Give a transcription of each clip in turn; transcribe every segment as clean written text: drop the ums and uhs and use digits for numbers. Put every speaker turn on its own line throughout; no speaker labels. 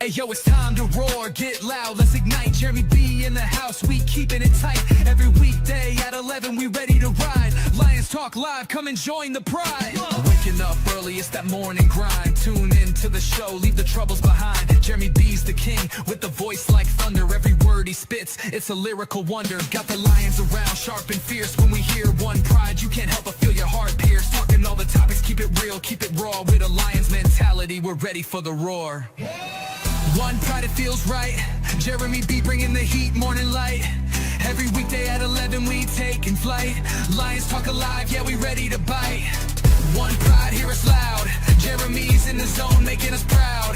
Hey yo, it's time to roar, get loud, let's ignite. Jeremy B in the house, we keeping it tight. Every weekday at 11, we ready to ride. Lions Talk Live, come and join the pride. Waking up early, it's that morning grind. Tune in to the show, leave the troubles behind. Jeremy B's the king, with the voice like thunder. Every word he spits, it's a lyrical wonder. Got the lions around, sharp and fierce. When we hear one pride, you can't help but feel your heart pierce. Talking all the topics, keep it real, keep it raw. With a lion's mentality, we're ready for the roar. One pride, it feels right. Jeremy B bringing the heat, morning light. Every weekday at 11, we taking flight. Lions Talk Alive, yeah, we ready to bite. One pride, hear us loud. Jeremy's in the zone, making us proud.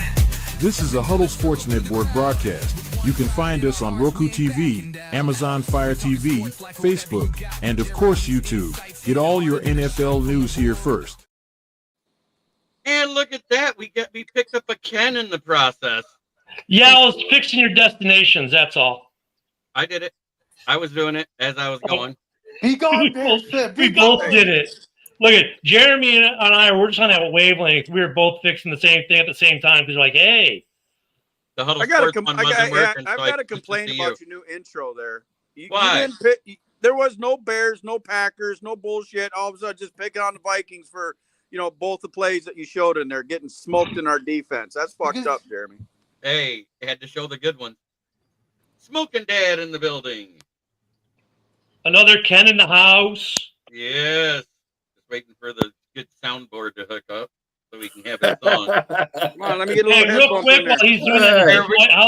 This is a Huddle Sports Network broadcast. You can find us on Roku TV, Amazon Fire TV, Facebook, and of course YouTube. Get all your NFL news here first.
And look at that, we picked up a Ken in the process.
Yeah, I was fixing your destinations, that's all.
I did it. I was doing it as I was going.
We both
did it. Look at Jeremy and I, we're just on that wavelength. We were both fixing the same thing at the same time because we're like, hey.
The Huddle
I've got to complain about your new intro there.
Why?
There was no Bears, no Packers, no bullshit. All of a sudden, just picking on the Vikings for, both the plays that you showed in there, getting smoked in our defense. That's fucked up, Jeremy.
Hey, had to show the good one. Smoking Dad in the building.
Another Ken in the house.
Yes. Just waiting for the good soundboard to hook up so we can have it on.
Come on, let me get a little
real quick while he's doing that.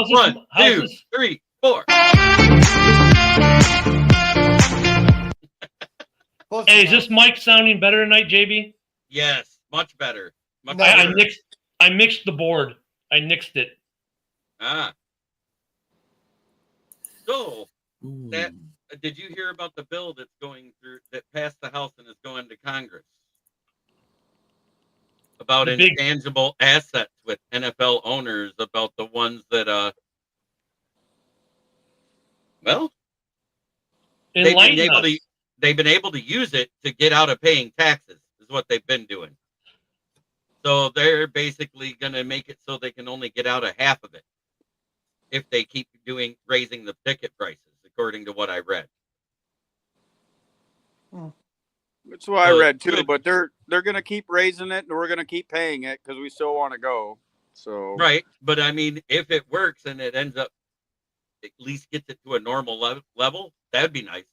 One, two, 3, 4.
Hey, is this mic sounding better tonight, JB?
Yes, much better.
I mixed the board. I nixed it.
So, did you hear about the bill that's going through, that passed the House and is going to Congress? About intangible assets with NFL owners, about the ones that, they've been able to use it to get out of paying taxes, is what they've been doing. So they're basically going to make it so they can only get out of half of it if they keep raising the ticket prices, according to what I read.
That's what I read too, but they're going to keep raising it, and we're going to keep paying it because we still want to go. So
right, but I mean, if it works and it ends up at least gets it to a normal level, that'd be nice.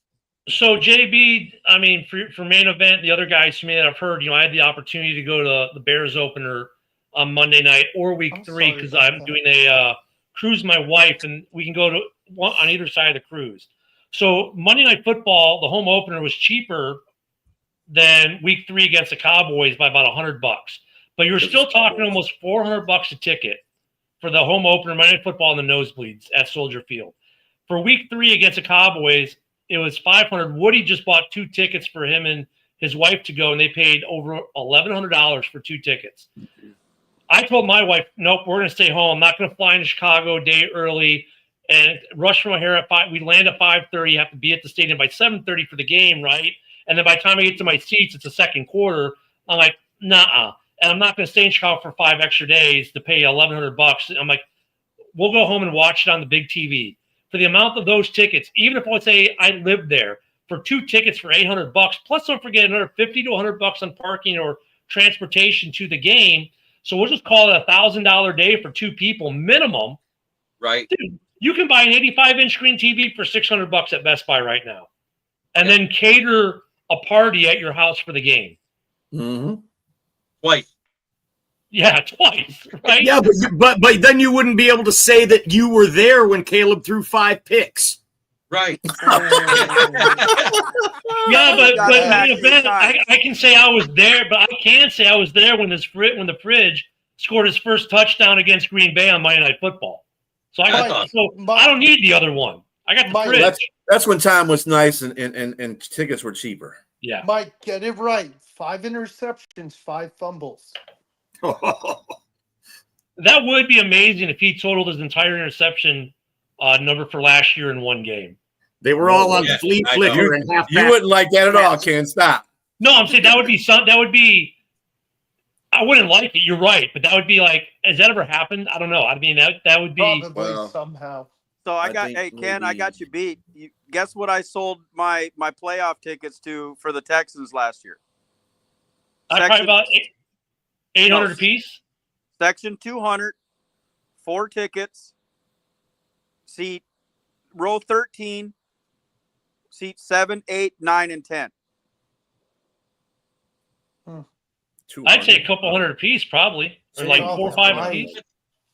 So JB, I mean, for main event, the other guys from me that I've heard, I had the opportunity to go to the Bears opener on Monday night or week 3 because I'm doing a cruise with my wife, and we can go to one on either side of the cruise. So Monday Night Football, the home opener was cheaper than week 3 against the Cowboys by about $100. But you're still talking almost $400 a ticket for the home opener Monday Night Football in the nosebleeds at Soldier Field. For week 3 against the Cowboys, it was $500. Woody just bought 2 tickets for him and his wife to go, and they paid over $1,100 for 2 tickets. I told my wife, nope, we're going to stay home. I'm not going to fly into Chicago a day early and rush from here at 5. We land at 5:30. You have to be at the stadium by 7:30 for the game, right? And then by the time I get to my seats, it's the second quarter. I'm like, nah. And I'm not going to stay in Chicago for 5 extra days to pay $1,100. I'm like, we'll go home and watch it on the big TV. For the amount of those tickets, even if I say I lived there, for 2 tickets for $800, plus don't forget another $50 to $100 on parking or transportation to the game. So we'll just call it $1,000 day for 2 people minimum.
Right.
Dude, you can buy an 85-inch screen TV for $600 at Best Buy right now, and then cater a party at your house for the game.
Mm-hmm.
Twice.
Yeah, twice. Right?
Yeah, but then you wouldn't be able to say that you were there when Caleb threw 5 picks.
Right.
Yeah, but main event, I can say I was there, but I can't say I was there when the Fridge scored his first touchdown against Green Bay on Monday Night Football. So I don't need the other one. I got the Fridge.
That's when time was nice and tickets were cheaper.
Yeah.
Mike, get it right. 5 interceptions, 5 fumbles.
That would be amazing if he totaled his entire interception number for last year in one game.
They were all on flea flicker and half. You wouldn't like that at all, Ken. Stop.
No, I'm saying that would be I wouldn't like it. You're right, but that would be like, has that ever happened? I don't know. I mean, that would be.
Probably somehow.
So
I
hey
think
Ken, I
maybe-
got you beat. Guess what I sold my playoff tickets to for the Texans last year?
Probably about 800 apiece.
Section 200, 4 tickets, seat row 13, seat 7, 8, 9, and 10.
I'd say a couple hundred apiece, probably, or like
Oh,
4 or 5
right.
apiece.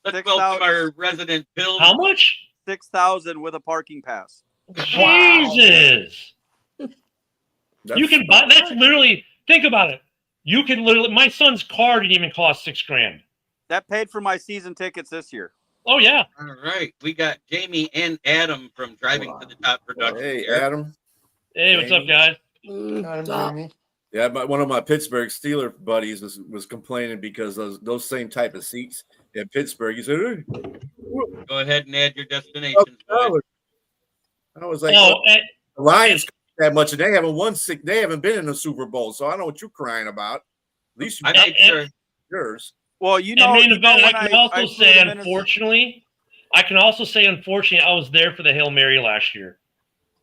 Let's
6,000.
welcome our resident Bill.
How much?
6,000 with a parking pass.
Jesus! You can buy. That's literally. Think about it. You can literally. My son's car didn't even cost $6,000.
That paid for my season tickets this year.
Oh yeah.
All right, we got Jamie and Adam from Driving to the Top Production.
Hey,
here.
Adam.
Hey, what's up, guys?
Adam Jamie.
Yeah, one of my Pittsburgh Steeler buddies was complaining because those same type of seats in Pittsburgh. He said, "Hey,
Go ahead and add your destinations. boys.
I was like,
Oh,
the Lions that much, and they haven't won six. They haven't been in the Super Bowl, so I don't know what you're crying about. At least you
I
got
made sure.
yours.
Well, you
and
know,
main
you know
event.
when
I can
I
also
flew
say,
to Minnesota-
unfortunately, I was there for the Hail Mary last year.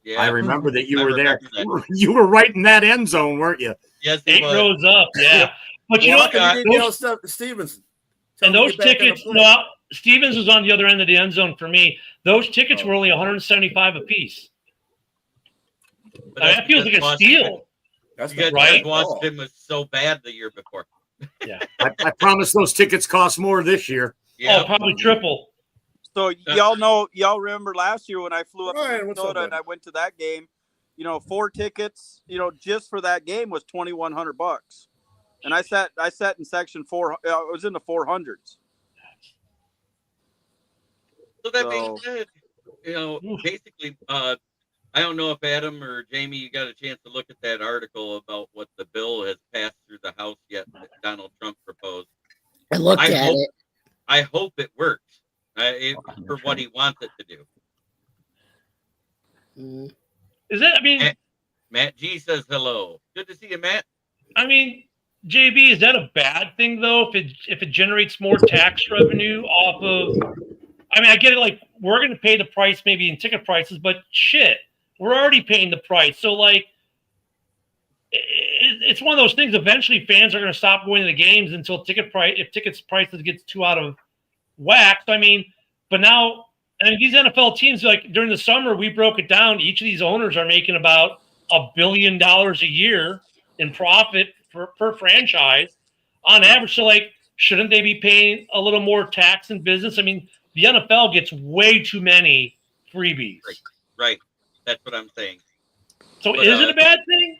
Yeah,
I remember that you
I
were there.
remember that.
You were right in that end zone, weren't you?
Yes, he
8
was.
rows up, yeah. But you know
Well,
what?
how come you didn't
Those-
yell Stevenson? Tell
And
him to
those
get back on the
tickets,
plane.
no, Stevens was on the other end of the end zone for me. Those tickets were only 175 a piece.
But
That feels like a steal.
That's
You guys,
not
Right?
Washington was so bad the year before.
I promise those tickets cost more this year.
Oh, probably triple.
So y'all remember last year when I flew up
Ryan,
to
what's up,
Minnesota and
buddy?
I went to that game. 4 tickets, just for that game was $2,100, and I sat in section 4. I was in the 400s.
So that being
So-
said,
Oof.
basically, I don't know if Adam or Jamie, you got a chance to look at that article about what the bill has passed through the House yet that Donald Trump proposed.
I looked
I
at
hope-
it.
I hope it works for what he wants it to do.
Mm.
Is that? I mean,
Matt G says hello. Good to see you, Matt.
JB, is that a bad thing though? If it generates more tax revenue off of, I get it. Like we're going to pay the price maybe in ticket prices, but shit, we're already paying the price. So like, it's one of those things. Eventually, fans are going to stop going to the games until tickets prices gets too out of whack. But now. These NFL teams, like during the summer, we broke it down. Each of these owners are making about $1 billion a year in profit per franchise on average. So, like, shouldn't they be paying a little more tax in business? The NFL gets way too many freebies.
Right. That's what I'm saying.
So,
But,
is it a bad thing?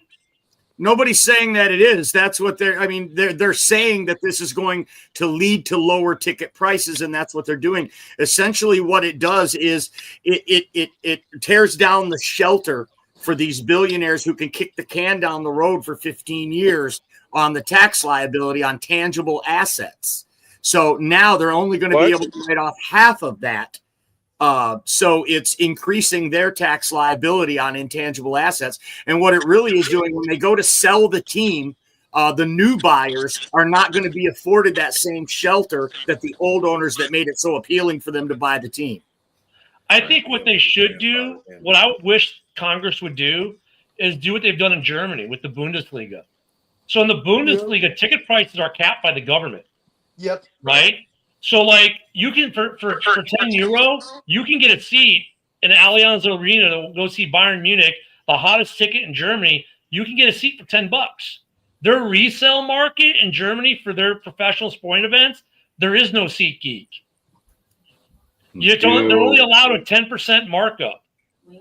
Nobody's saying that it is. That's what they're saying that this is going to lead to lower ticket prices, and that's what they're doing. Essentially, what it does is it tears down the shelter for these billionaires who can kick the can down the road for 15 years on the tax liability on tangible assets. So now they're only going to be able to write off half of that. So it's increasing their tax liability on intangible assets. And what it really is doing when they go to sell the team, the new buyers are not going to be afforded that same shelter that the old owners that made it so appealing for them to buy the team.
I think what they should do, what I wish Congress would do, is do what they've done in Germany with the Bundesliga. So in the Bundesliga, ticket prices are capped by the government.
Yep.
Right? So, like, you can for €10, you can get a seat in Allianz Arena to go see Bayern Munich, the hottest ticket in Germany. You can get a seat for $10. Their resale market in Germany for their professional sporting events, there is no SeatGeek. They're only allowed a 10% markup.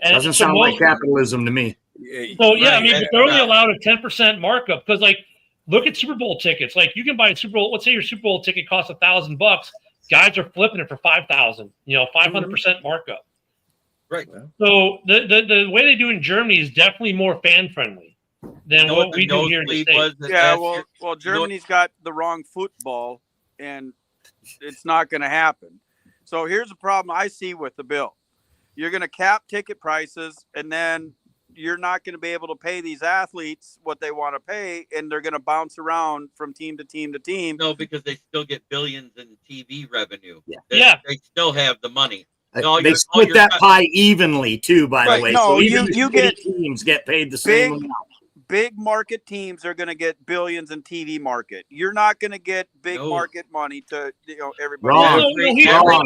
And
Doesn't sound like capitalism to me.
So yeah,
Right,
they're only allowed a 10% markup because, like, look at Super Bowl tickets. Like, you can buy a Super Bowl. Let's say your Super Bowl ticket costs $1,000. Guys are flipping it for $5,000. 500% markup.
Right.
So the way they do it in Germany is definitely more fan friendly than what we do here in the States.
Yeah, well, Germany's got the wrong football, and it's not going to happen. So here's the problem I see with the bill: you're going to cap ticket prices, and then you're not going to be able to pay these athletes what they want to pay, and they're going to bounce around from team to team to team.
No, because they still get billions in TV revenue.
Yeah.
They still have the money.
They split that pie evenly too, by the way.
No,
so even
you
the
get
teams get paid the same amount.
Big market teams are going to get billions in TV market. You're not going to get big market money to everybody.
Wrong.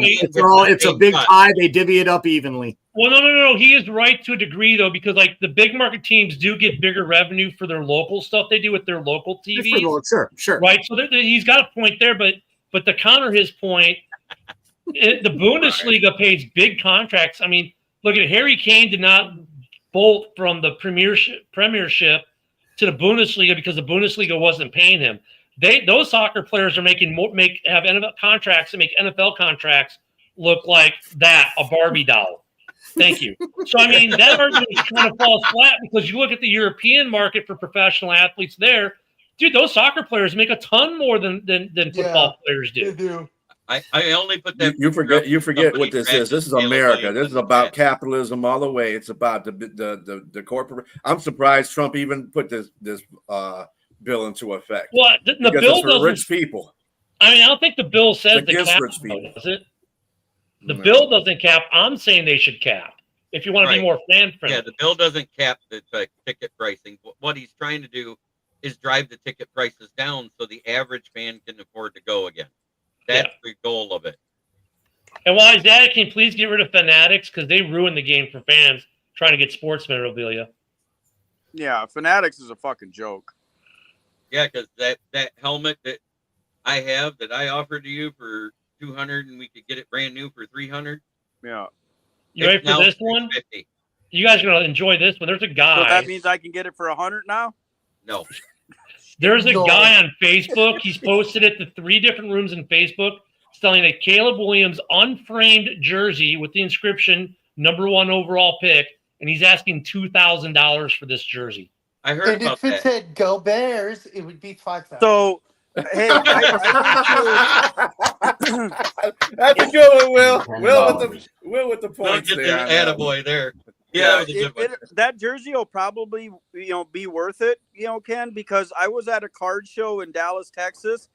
It's a big pie. They divvy it up evenly.
Well, no. He is right to a degree though, because like the big market teams do get bigger revenue for their local stuff they do with their local TVs.
Sure.
Right. So he's got a point there, but to counter his point, the Bundesliga pays big contracts. I mean, look at Harry Kane did not bolt from the Premiership to the Bundesliga because the Bundesliga wasn't paying him. Those soccer players are have NFL contracts and make NFL contracts look like a Barbie doll. Thank you. So I mean that argument kind of falls flat because you look at the European market for professional athletes there, dude. Those soccer players make a ton more than football players do.
They do.
I only put that.
You forget what this is. This is America. This is about capitalism all the way. It's about the corporate. I'm surprised Trump even put this bill into effect.
Well, the bill
for rich people.
I mean, I don't think the bill says the cap,
rich people.
Does it? The bill doesn't cap. I'm saying they should cap. If you want to be more fan friendly.
Yeah, the bill doesn't cap the ticket pricing. What he's trying to do is drive the ticket prices down so the average fan can afford to go again. That's the goal of it.
And while he's at it, can you please get rid of Fanatics because they ruin the game for fans trying to get sports memorabilia.
Yeah, Fanatics is a fucking joke.
Yeah, because that helmet that I have that I offered to you for $200 and we could get it brand new for $300.
Yeah.
You ready for this one?
$50.
You guys are gonna enjoy this one. There's a guy.
So that means I can get it for $100 now?
No.
There's a guy on Facebook. He's posted it to 3 different rooms in Facebook selling a Caleb Williams unframed jersey with the inscription #1 overall pick, and he's asking $2,000 for this jersey.
I heard about that.
And if it said "Go Bears," it would be $5,000.
So, hey,
that's a good one, Will. Will with the points
Don't get
there.
the attaboy there. Yeah,
that jersey will probably be worth it, Ken, because I was at a card show in Dallas, Texas,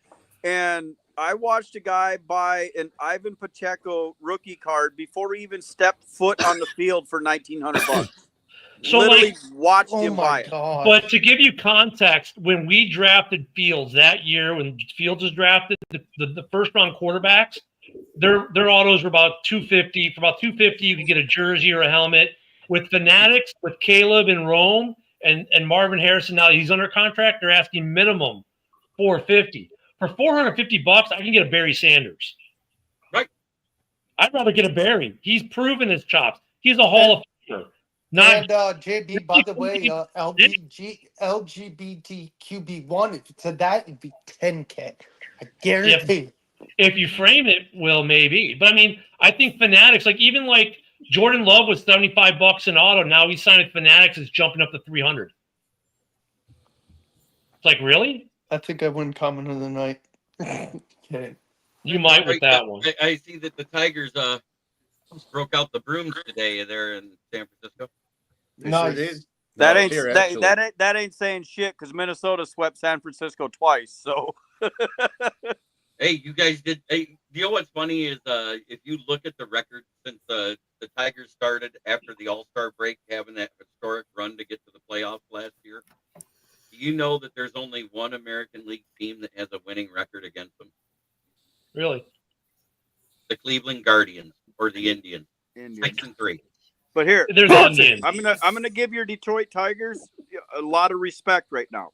and I watched a guy buy an Ivan Pacheco rookie card before he even stepped foot on the field for $1,900.
So
literally watched him buy it.
But to give you context, when we drafted Fields that year, when Fields was drafted, the first round quarterbacks, their autos were about $250. For about $250, you could get a jersey or a helmet. With Fanatics, with Caleb in Rome and Marvin Harrison, now that he's under contract, they're asking minimum $450. For $450, I can get a Barry Sanders.
Right.
I'd rather get a Barry. He's proven his chops. He's a Hall of Famer.
JB, by the way, LGBTQB1, if it said that, it'd be $10K. I guarantee.
If you frame it, Will, maybe. But I mean, I think Fanatics, even Jordan Love was $75 in auto. Now he's signed at Fanatics, is jumping up to $300. It's like, really?
That's a good one coming of the night. Okay.
You might with that one.
I see that the Tigers broke out the brooms today there in San Francisco.
Nice.
That ain't saying shit because Minnesota swept San Francisco twice. So,
hey, you guys did. Hey, you know what's funny is if you look at the record since the Tigers started after the All-Star break, having that historic run to get to the playoffs last year. Do you know that there's only one American League team that has a winning record against them?
Really?
The Cleveland Guardians or the Indians. 6-3.
But here,
there's Indians.
I'm gonna give your Detroit Tigers a lot of respect right now.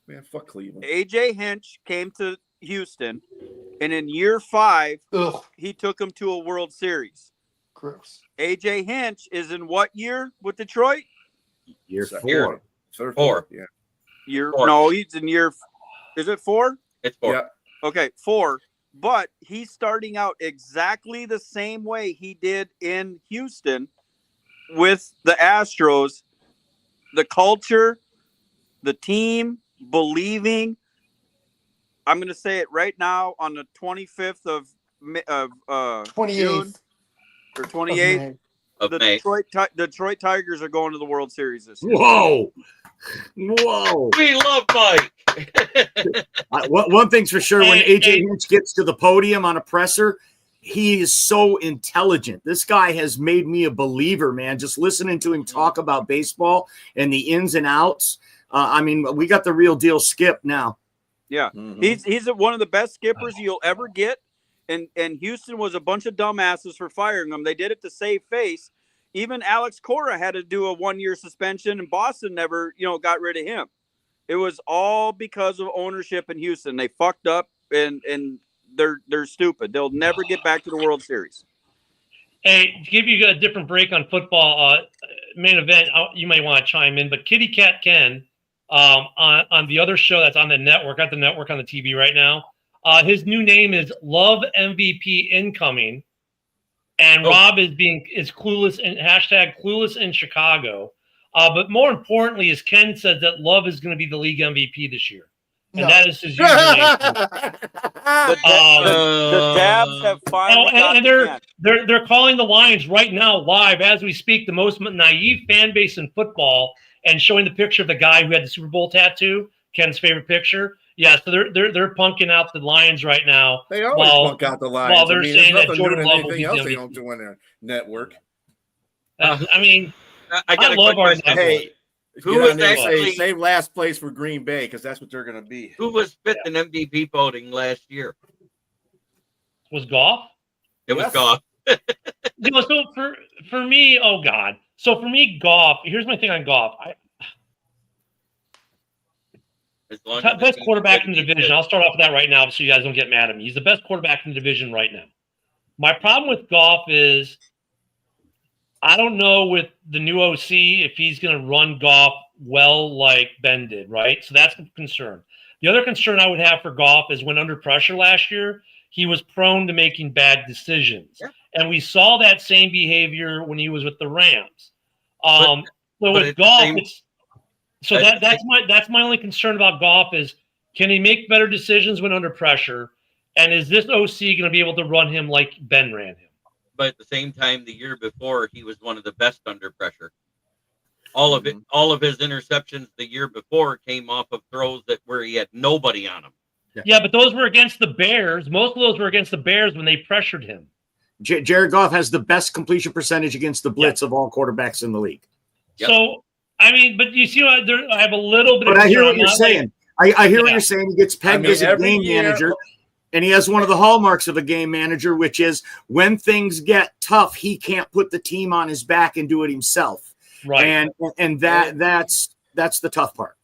Man, fuck Cleveland.
AJ Hinch came to Houston, and in year 5, he took them to a World Series.
Gross.
AJ Hinch is in what year with Detroit?
Year 4.
4.
Yeah.
Year 4. No, he's in year. Is it 4?
It's 4.
Yeah.
Okay, 4. But he's starting out exactly the same way he did in Houston with the Astros. The culture, the team, believing. I'm going to say it right now on the 25th of
28th.
June or 28th.
of May.
Detroit Tigers are going to the World Series this year.
Whoa.
We love Mike.
One thing's for sure, when AJ Hinch gets to the podium on a presser, he is so intelligent. This guy has made me a believer, man. Just listening to him talk about baseball and the ins and outs. I mean, we got the real deal Skip now.
Yeah, he's one of the best skippers you'll ever get. And Houston was a bunch of dumbasses for firing him. They did it to save face. Even Alex Cora had to do a 1-year suspension, and Boston never, got rid of him. It was all because of ownership in Houston. They fucked up, and they're stupid. They'll never get back to the World Series.
Hey, to give you a different break on football, main event, you may want to chime in, but Kitty Cat Ken on the other show that's on the network, on the TV right now, his new name is Love MVP Incoming. And Rob is clueless and hashtag clueless in Chicago. But more importantly, as Ken said, that Love is going to be the league MVP this year. And that is his username.
The Dabs have finally
and they're calling the Lions right now live as we speak, the most naive fan base in football, and showing the picture of the guy who had the Super Bowl tattoo, Ken's favorite picture. Yeah, so they're punking out the Lions right now.
They always punk out the Lions.
While they're saying that Jordan Love will be
else they don't do in their network.
I mean,
I
love our network.
Hey,
who was actually
save last place for Green Bay, because that's what they're going to be.
Who was fifth in MVP voting last year?
Was Goff?
It was Goff.
So for me, oh God. So for me, Goff. Here's my thing on Goff. Best quarterback in the division. I'll start off with that right now so you guys don't get mad at me. He's the best quarterback in the division right now. My problem with Goff is I don't know with the new OC if he's going to run Goff well like Ben did, right? So that's the concern. The other concern I would have for Goff is when under pressure last year, he was prone to making bad decisions. Yeah. And we saw that same behavior when he was with the Rams. So with Goff, that's my only concern about Goff is, can he make better decisions when under pressure? And is this OC going to be able to run him like Ben ran him?
But at the same time, the year before, he was one of the best under pressure. All of his interceptions the year before came off of throws where he had nobody on him.
Yeah, but those were against the Bears. Most of those were against the Bears when they pressured him.
Jared Goff has the best completion percentage against the blitz of all quarterbacks in the league.
Yep. So, I mean, but you see, I have a little bit.
But I hear what you're saying. I hear what you're saying. He gets pegged as a game manager, and he has one of the hallmarks of a game manager, which is when things get tough, he can't put the team on his back and do it himself.
Right.
And that's the tough part.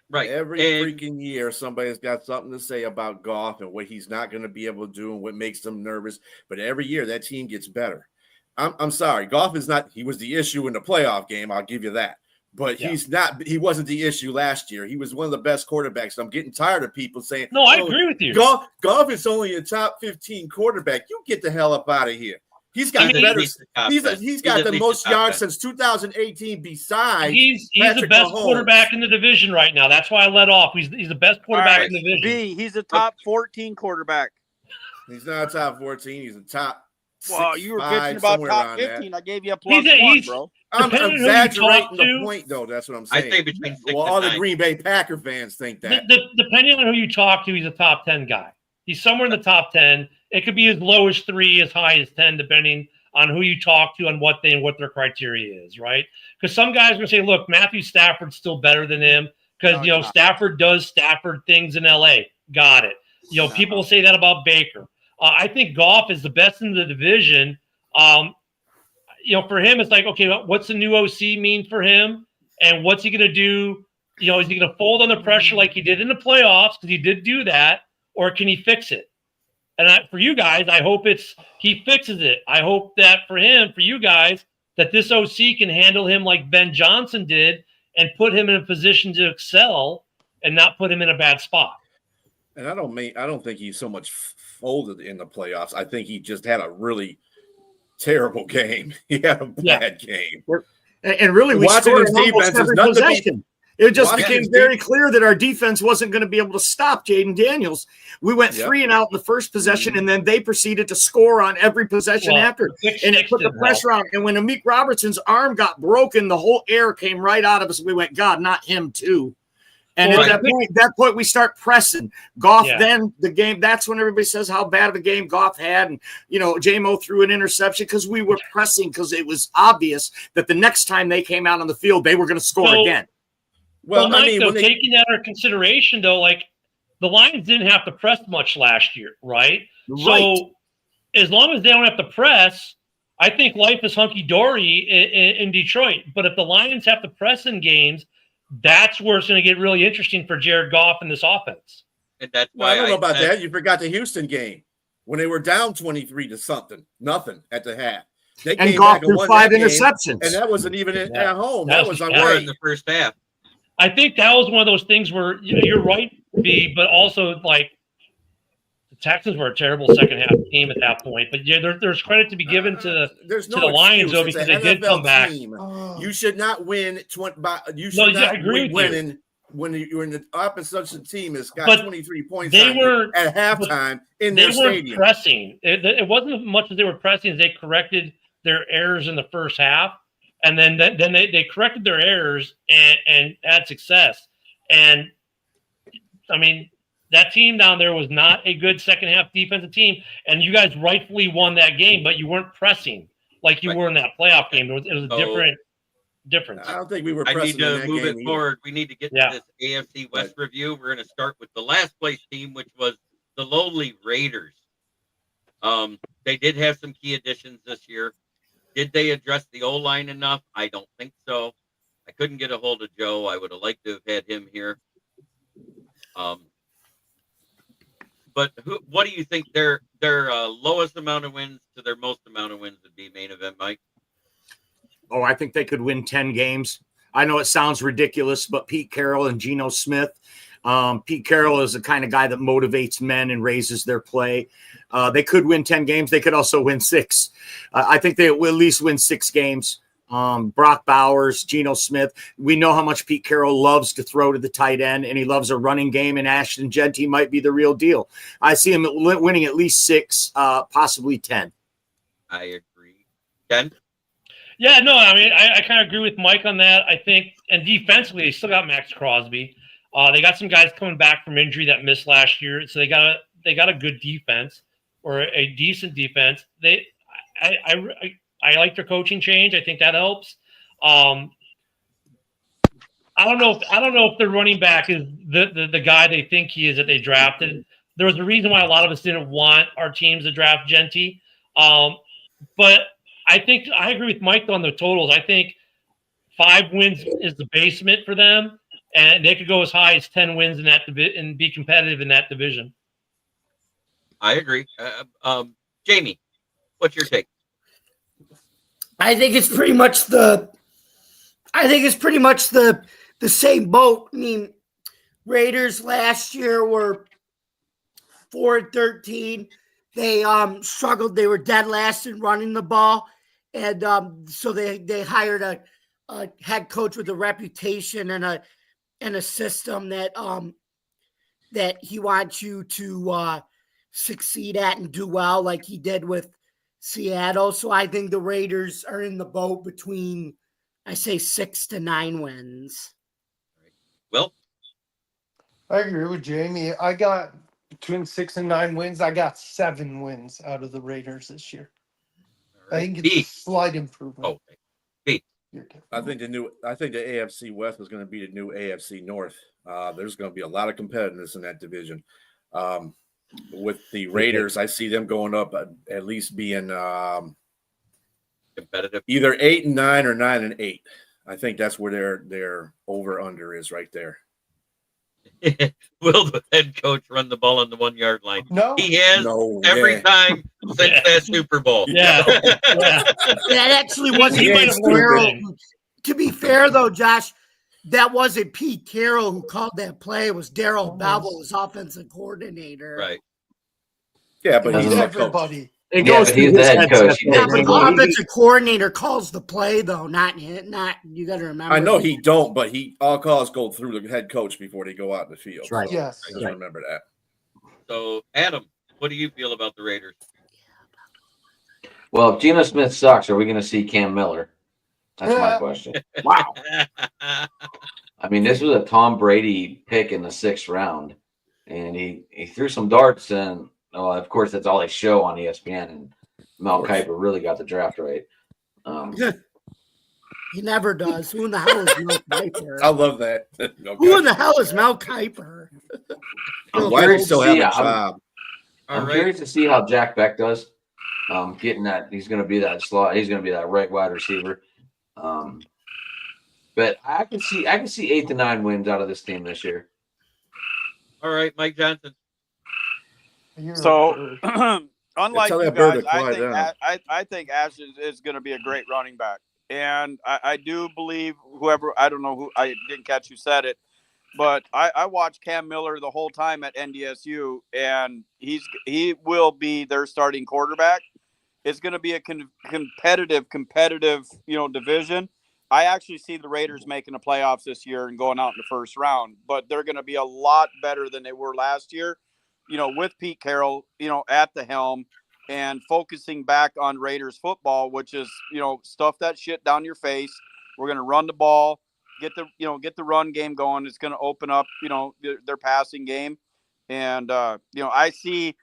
Right.
Every freaking year, somebody's got something to say about Goff and what he's not going to be able to do and what makes them nervous. But every year, that team gets better. I'm sorry. Goff is not – he was the issue in the playoff game. I'll give you that. But he's not – he wasn't the issue last year. He was one of the best quarterbacks. I'm getting tired of people saying –
No, I agree with you.
Goff is only a top 15 quarterback. You get the hell up out of here. He's got better. He's got the most yards since 2018. Besides,
he's the best quarterback in the division right now. That's why I let off. He's the best quarterback in the division.
He's a top 14 quarterback.
He's not a top 14. He's a top.
Well, you were bitching about top 15. I gave you a +1, bro.
I'm exaggerating the point, though. That's what I'm saying.
I say between 6
well, all the Green Bay Packer fans think that.
Depending on who you talk to, he's a top 10 guy. He's somewhere in the top 10. It could be as low as 3, as high as 10, depending on who you talk to and what their criteria is, right? Because some guys are going to say, look, Matthew Stafford's still better than him because, Stafford does Stafford things in L.A. Got it. People will say that about Baker. I think Goff is the best in the division. For him, it's like, okay, what's the new OC mean for him? And what's he going to do? Is he going to fold under pressure like he did in the playoffs? Because he did do that. Or can he fix it? And for you guys, I hope he fixes it. I hope that for you guys, that this OC can handle him like Ben Johnson did and put him in a position to excel and not put him in a bad spot.
And I don't think he's so much folded in the playoffs. I think he just had a really terrible game. He had a bad game.
And really, we scored almost every possession. It just
Washington
became very clear that our defense wasn't going to be able to stop Jaden Daniels. We went 3 and out in the first possession, and then they proceeded to score on every possession after. And it put the pressure on. And when Amik Robertson's arm got broken, the whole air came right out of us. We went, God, not him too. And at that point, we start pressing. Goff, then the game, that's when everybody says how bad of a game Goff had. And, J-Mo threw an interception because we were pressing because it was obvious that the next time they came out on the field, they were going to score again.
Well, Mike, taking that under consideration, though, like the Lions didn't have to press much last year, right? So as long as they don't have to press, I think life is hunky-dory in Detroit. But if the Lions have to press in games, that's where it's going to get really interesting for Jared Goff and this offense.
And that's why
I don't know about that. You forgot the Houston game when they were down 23 to nothing at the half. They
and Goff threw 5 interceptions.
And that wasn't even at home. That was on
in the first half.
I think that was one of those things where you're right, B, but also like the Texans were a terrible second half team at that point. But there's credit to be given to the Lions though because they did come back.
You should not win. You should not win winning when you're in the opposition team has got 23 points. They were at halftime in their stadium.
They weren't pressing. It wasn't as much as they were pressing as they corrected their errors in the first half. And then they corrected their errors and had success. And, I mean, that team down there was not a good second-half defensive team. And you guys rightfully won that game, but you weren't pressing like you were in that playoff game. It was a different difference.
I don't think we were pressing.
I need to move it forward. We need to get to this AFC West review. We're going to start with the last place team, which was the lowly Raiders. They did have some key additions this year. Did they address the O-line enough? I don't think so. I couldn't get a hold of Joe. I would have liked to have had him here. But what do you think their lowest amount of wins to their most amount of wins would be, main event, Mike?
Oh, I think they could win 10 games. I know it sounds ridiculous, but Pete Carroll and Geno Smith. Pete Carroll is the kind of guy that motivates men and raises their play. They could win 10 games. They could also win 6. I think they will at least win 6 games. Brock Bowers, Geno Smith. We know how much Pete Carroll loves to throw to the tight end, and he loves a running game, and Ashton Jeanty might be the real deal. I see him winning at least 6, possibly 10.
I agree. Ken?
Yeah, no, I mean, I kind of agree with Mike on that. I think, and defensively, they still got Max Crosby. They got some guys coming back from injury that missed last year, so they got a good defense or a decent defense. I like their coaching change. I think that helps. I don't know if their running back is the guy they think he is that they drafted. There was a reason why a lot of us didn't want our teams to draft Jeanty. But I think I agree with Mike on the totals. I think 5 wins is the basement for them. And they could go as high as 10 wins in that and be competitive in that division.
I agree. Jamie, what's your take?
I think it's pretty much the same boat. I mean, Raiders last year were 4-13. They struggled. They were dead last in running the ball, and so they hired a head coach with a reputation and a system that he wants you to succeed at and do well, like he did with Seattle. So I think the Raiders are in the boat between, I say, 6 to 9 wins.
Well,
I agree with Jamie. I got between 6 and 9 wins. I got 7 wins out of the Raiders this year. Right. I think it's a slight improvement.
Okay. B.
I think the AFC West is going to be the new AFC North. There's going to be a lot of competitiveness in that division. With the Raiders, I see them going up at least being
competitive,
either 8-9 or 9-8. I think that's where their over under is right there.
Will the head coach run the ball on the 1 yard line?
No,
he has every time since that Super Bowl.
Yeah.
That actually wasn't Pete Carroll. To be fair, though, Josh, that wasn't Pete Carroll who called that play. It was Darrell Bevell, his offensive coordinator.
Right.
Yeah, but he's
everybody.
It
Yeah,
goes
but
through
he's the
his
head
headset,
coach. He
though.
Yeah,
takes
but
the
the
money.
offensive coordinator calls the play, though, not you got to remember.
I know he don't, but all calls go through the head coach before they go out in the field.
That's right.
So
Yes.
just remember that.
So, Adam, what do you feel about the Raiders?
Well, if Geno Smith sucks, are we going to see Cam Miller? That's my question.
Wow.
I mean, this was a Tom Brady pick in the 6th round, and he threw some darts, and of course, that's all they show on ESPN. And Mel Kiper really got the draft right.
He never does. Who in the hell is Mel Kiper?
I love that. Okay.
Who in the hell is Mel Kiper?
Why do you still have a job?
I'm curious to see how Jack Beck does. Getting that, he's going to be that slot. He's going to be that right wide receiver. But I can see 8 to 9 wins out of this team this year.
All right, Mike Johnson.
So, unlike
Tell
you
that bird
guys,
to quiet down.
I think Ash is going to be a great running back, and I do believe whoever, I don't know who, I didn't catch who said it, but I watched Cam Miller the whole time at NDSU, and he will be their starting quarterback. It's going to be a competitive, division. I actually see the Raiders making the playoffs this year and going out in the first round, but they're going to be a lot better than they were last year, with Pete Carroll, at the helm and focusing back on Raiders football, which is, stuff that shit down your face. We're going to run the ball, get the run game going. It's going to open up, their passing game. And, I see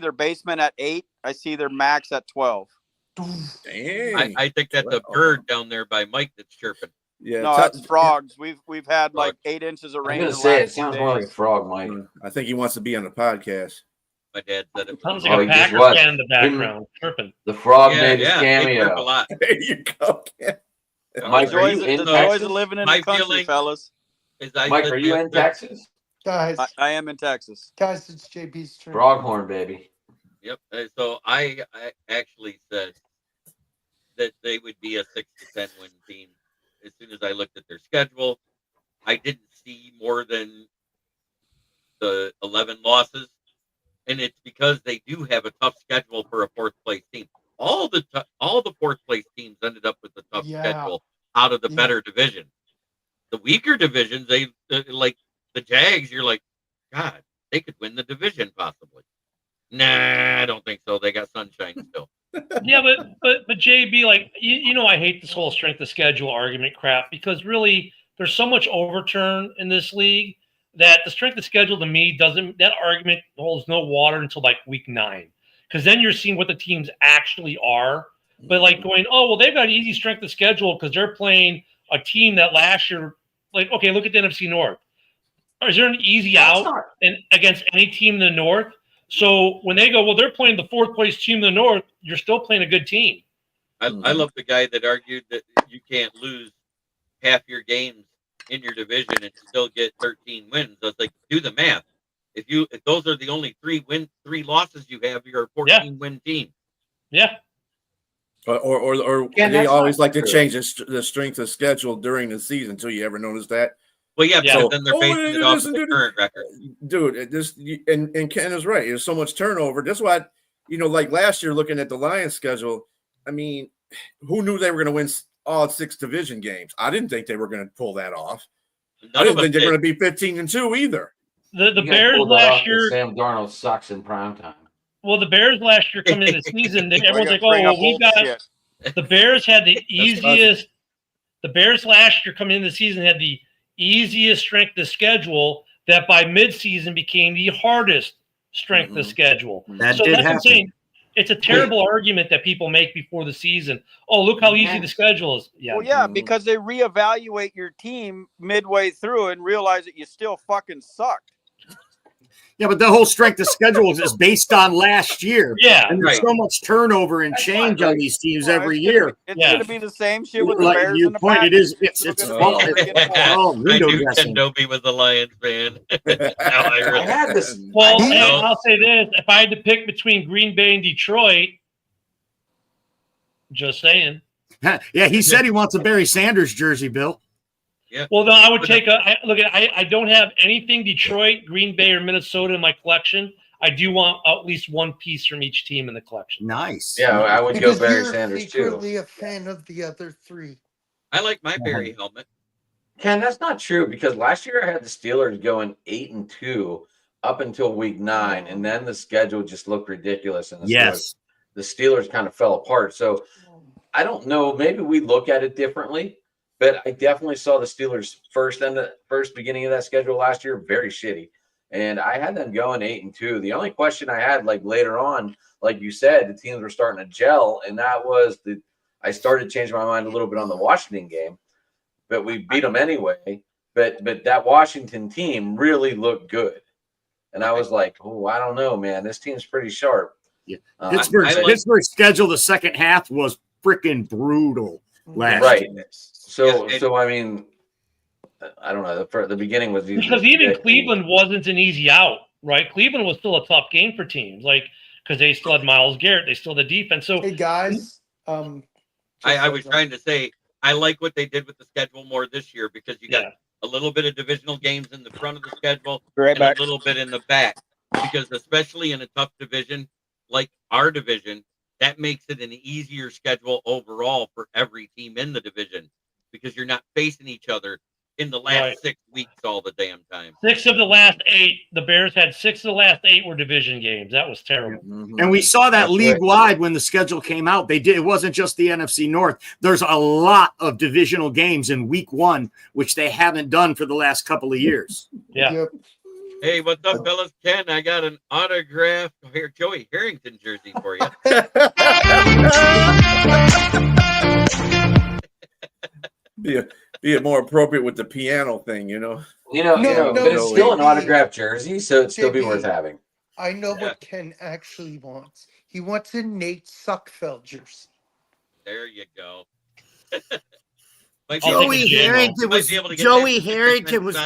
their basement at 8. I see their max at 12.
Dang.
I think that's a bird down there by Mike that's chirping.
Yeah,
No, that's frogs. We've had like 8 inches of
I'm
rain.
going
in
to
the
say it
last 2
sounds more like a
days.
frog, Mike.
I think he wants to be on the podcast.
My dad said it.
Sounds
Oh,
like
he
a
just
Packers
was.
fan in the background chirping.
The frog
Yeah,
made his
yeah, they chirp a
cameo.
lot.
There you go.
Mike,
The
are you in
joys
Texas?
of living in
My
the country,
feeling-
fellas.
Mike, are you in Texas?
Guys,
I am in Texas.
it's JB's turn.
Froghorn, baby.
Yep. So I actually said that they would be a 6 to 10 win team. As soon as I looked at their schedule, I didn't see more than the 11 losses, and it's because they do have a tough schedule for a 4th place team. All the 4th place teams ended up with a tough schedule out of the better division. The weaker divisions, they like the Jags. You're like, God, they could win the division possibly. Nah, I don't think so. They got sunshine still.
Yeah, but JB, like I hate this whole strength of schedule argument crap, because really there's so much overturn in this league that the strength of schedule to me that argument holds no water until like week 9, because then you're seeing what the teams actually are. But like going, oh well, they've got easy strength of schedule because they're playing a team that last year, like, okay, look at the NFC North. Is there an easy out against any team in the North? So when they go, well, they're playing the 4th place team in the North, you're still playing a good team.
I love the guy that argued that you can't lose half your games in your division and still get 13 wins. I was like, do the math. If those are the only 3 losses you have, you're a 14-win team.
Yeah.
Or they always like to change the strength of schedule during the season too. You ever notice that?
Well, yeah,
So,
because then they're basing it off of the current record.
Dude, and Ken is right. There's so much turnover. That's why, like last year, looking at the Lions schedule, I mean, who knew they were going to win all 6 division games? I didn't think they were going to pull that off. I didn't think they were going to be 15-2 either.
The Bears last year,
Sam Darnold sucks in primetime.
Well, the Bears last year coming into the season, everyone's like, oh, well, we've got the Bears had the easiest. The Bears last year coming into the season had the easiest strength of schedule that by midseason became the hardest strength of schedule.
That did happen.
I'm saying. It's a terrible argument that people make before the season. Oh, look how easy the schedule is. Yeah.
Well, yeah, because they reevaluate your team midway through and realize that you still fucking sucked.
Yeah, but the whole strength of schedule is based on last year.
Yeah,
and there's so much turnover and change on these teams every year.
It's going to be the same shit with the
Like
Bears
your
and the
point,
Packers.
it's
I
window
knew
dressing.
Ken Doby was a Lions fan. I
had this.
Well, I'll say this: if I had to pick between Green Bay and Detroit, just saying.
Yeah, he said he wants a Barry Sanders jersey, Bill.
Yeah.
Well, then I would take I don't have anything Detroit, Green Bay, or Minnesota in my collection. I do want at least one piece from each team in the collection.
Nice.
Yeah, I would
Because
go Barry
you're
Sanders
secretly
too.
a fan of the other three.
I like my Barry helmet.
Ken, that's not true because last year I had the Steelers going 8-2 up until week 9, and then the schedule just looked ridiculous, and the Steelers kind of fell apart. So I don't know. Maybe we look at it differently, but I definitely saw the Steelers first beginning of that schedule last year very shitty, and I had them going 8-2. The only question I had, like later on, like you said, the teams were starting to gel, and that was I started changing my mind a little bit on the Washington game, but we beat them anyway. But that Washington team really looked good, and I was like, oh, I don't know, man, this team's pretty sharp.
Yeah. Pittsburgh's schedule the second half was freaking brutal last year.
So I mean, I don't know. The beginning was easy
because even Cleveland wasn't an easy out, right? Cleveland was still a tough game for teams, like because they still had Myles Garrett, they still had the defense. So
hey guys,
I was trying to say I like what they did with the schedule more this year because you got a little bit of divisional games in the front of the schedule and a little bit in the back, because especially in a tough division like our division, that makes it an easier schedule overall for every team in the division because you're not facing each other in the last 6 weeks all the damn time.
6 of the last 8, the Bears had 6 of the last 8 were division games. That was terrible.
And we saw that league-wide when the schedule came out. It wasn't just the NFC North. There's a lot of divisional games in week 1, which they haven't done for the last couple of years.
Yeah.
Yep.
Hey, what's up, fellas? Ken, I got an autographed Joey Harrington jersey for you.
Be it more appropriate with the piano thing, you know.
But it's still an autographed jersey, so it'd still be worth having.
I know what Ken actually wants. He wants a Nate Suckfeld jersey.
There you go.
Joey Harrington was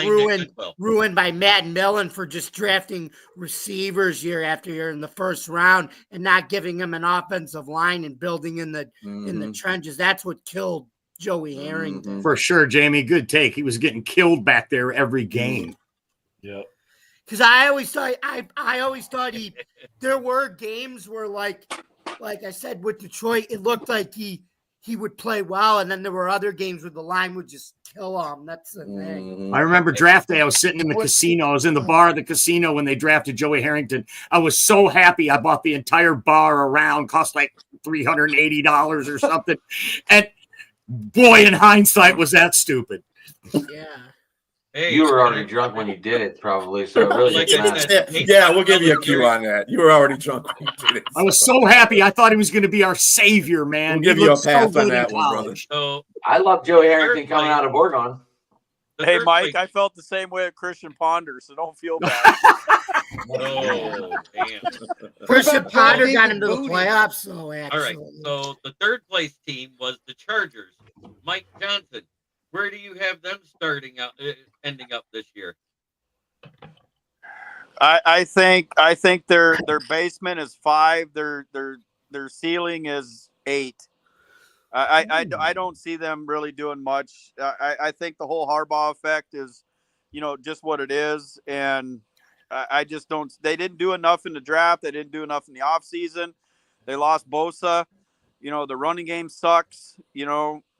ruined by Matt Millen for just drafting receivers year after year in the first round and not giving him an offensive line and building in the trenches. That's what killed Joey Harrington.
For sure, Jamie. Good take. He was getting killed back there every game.
Yeah.
Because I always thought there were games where like I said with Detroit, it looked like he would play well, and then there were other games where the line would just kill him. That's the thing.
I remember draft day. I was sitting in the casino. I was in the bar of the casino when they drafted Joey Harrington. I was so happy. I bought the entire bar around. Cost like $380 or something. And boy, in hindsight, was that stupid.
Yeah.
Hey,
you were already drunk when you did it, probably. So it really
yeah, we'll give you a cue on that. You were already drunk when you did it.
I was so happy. I thought he was going to be our savior, man.
We'll give you a pass on that one, brother.
So
I love Joey Harrington coming out of Oregon.
Hey, Mike, I felt the same way at Christian Ponder, so don't feel bad.
Oh, damn.
Christian Ponder got him to the playoffs, so
All right, so the third place team was the Chargers. Mike Johnson, where do you have them ending up this year?
I think their basement is 5. Their ceiling is 8. I don't see them really doing much. I think the whole Harbaugh effect is, just what it is, and I just don't. They didn't do enough in the draft. They didn't do enough in the offseason. They lost Bosa. The running game sucks.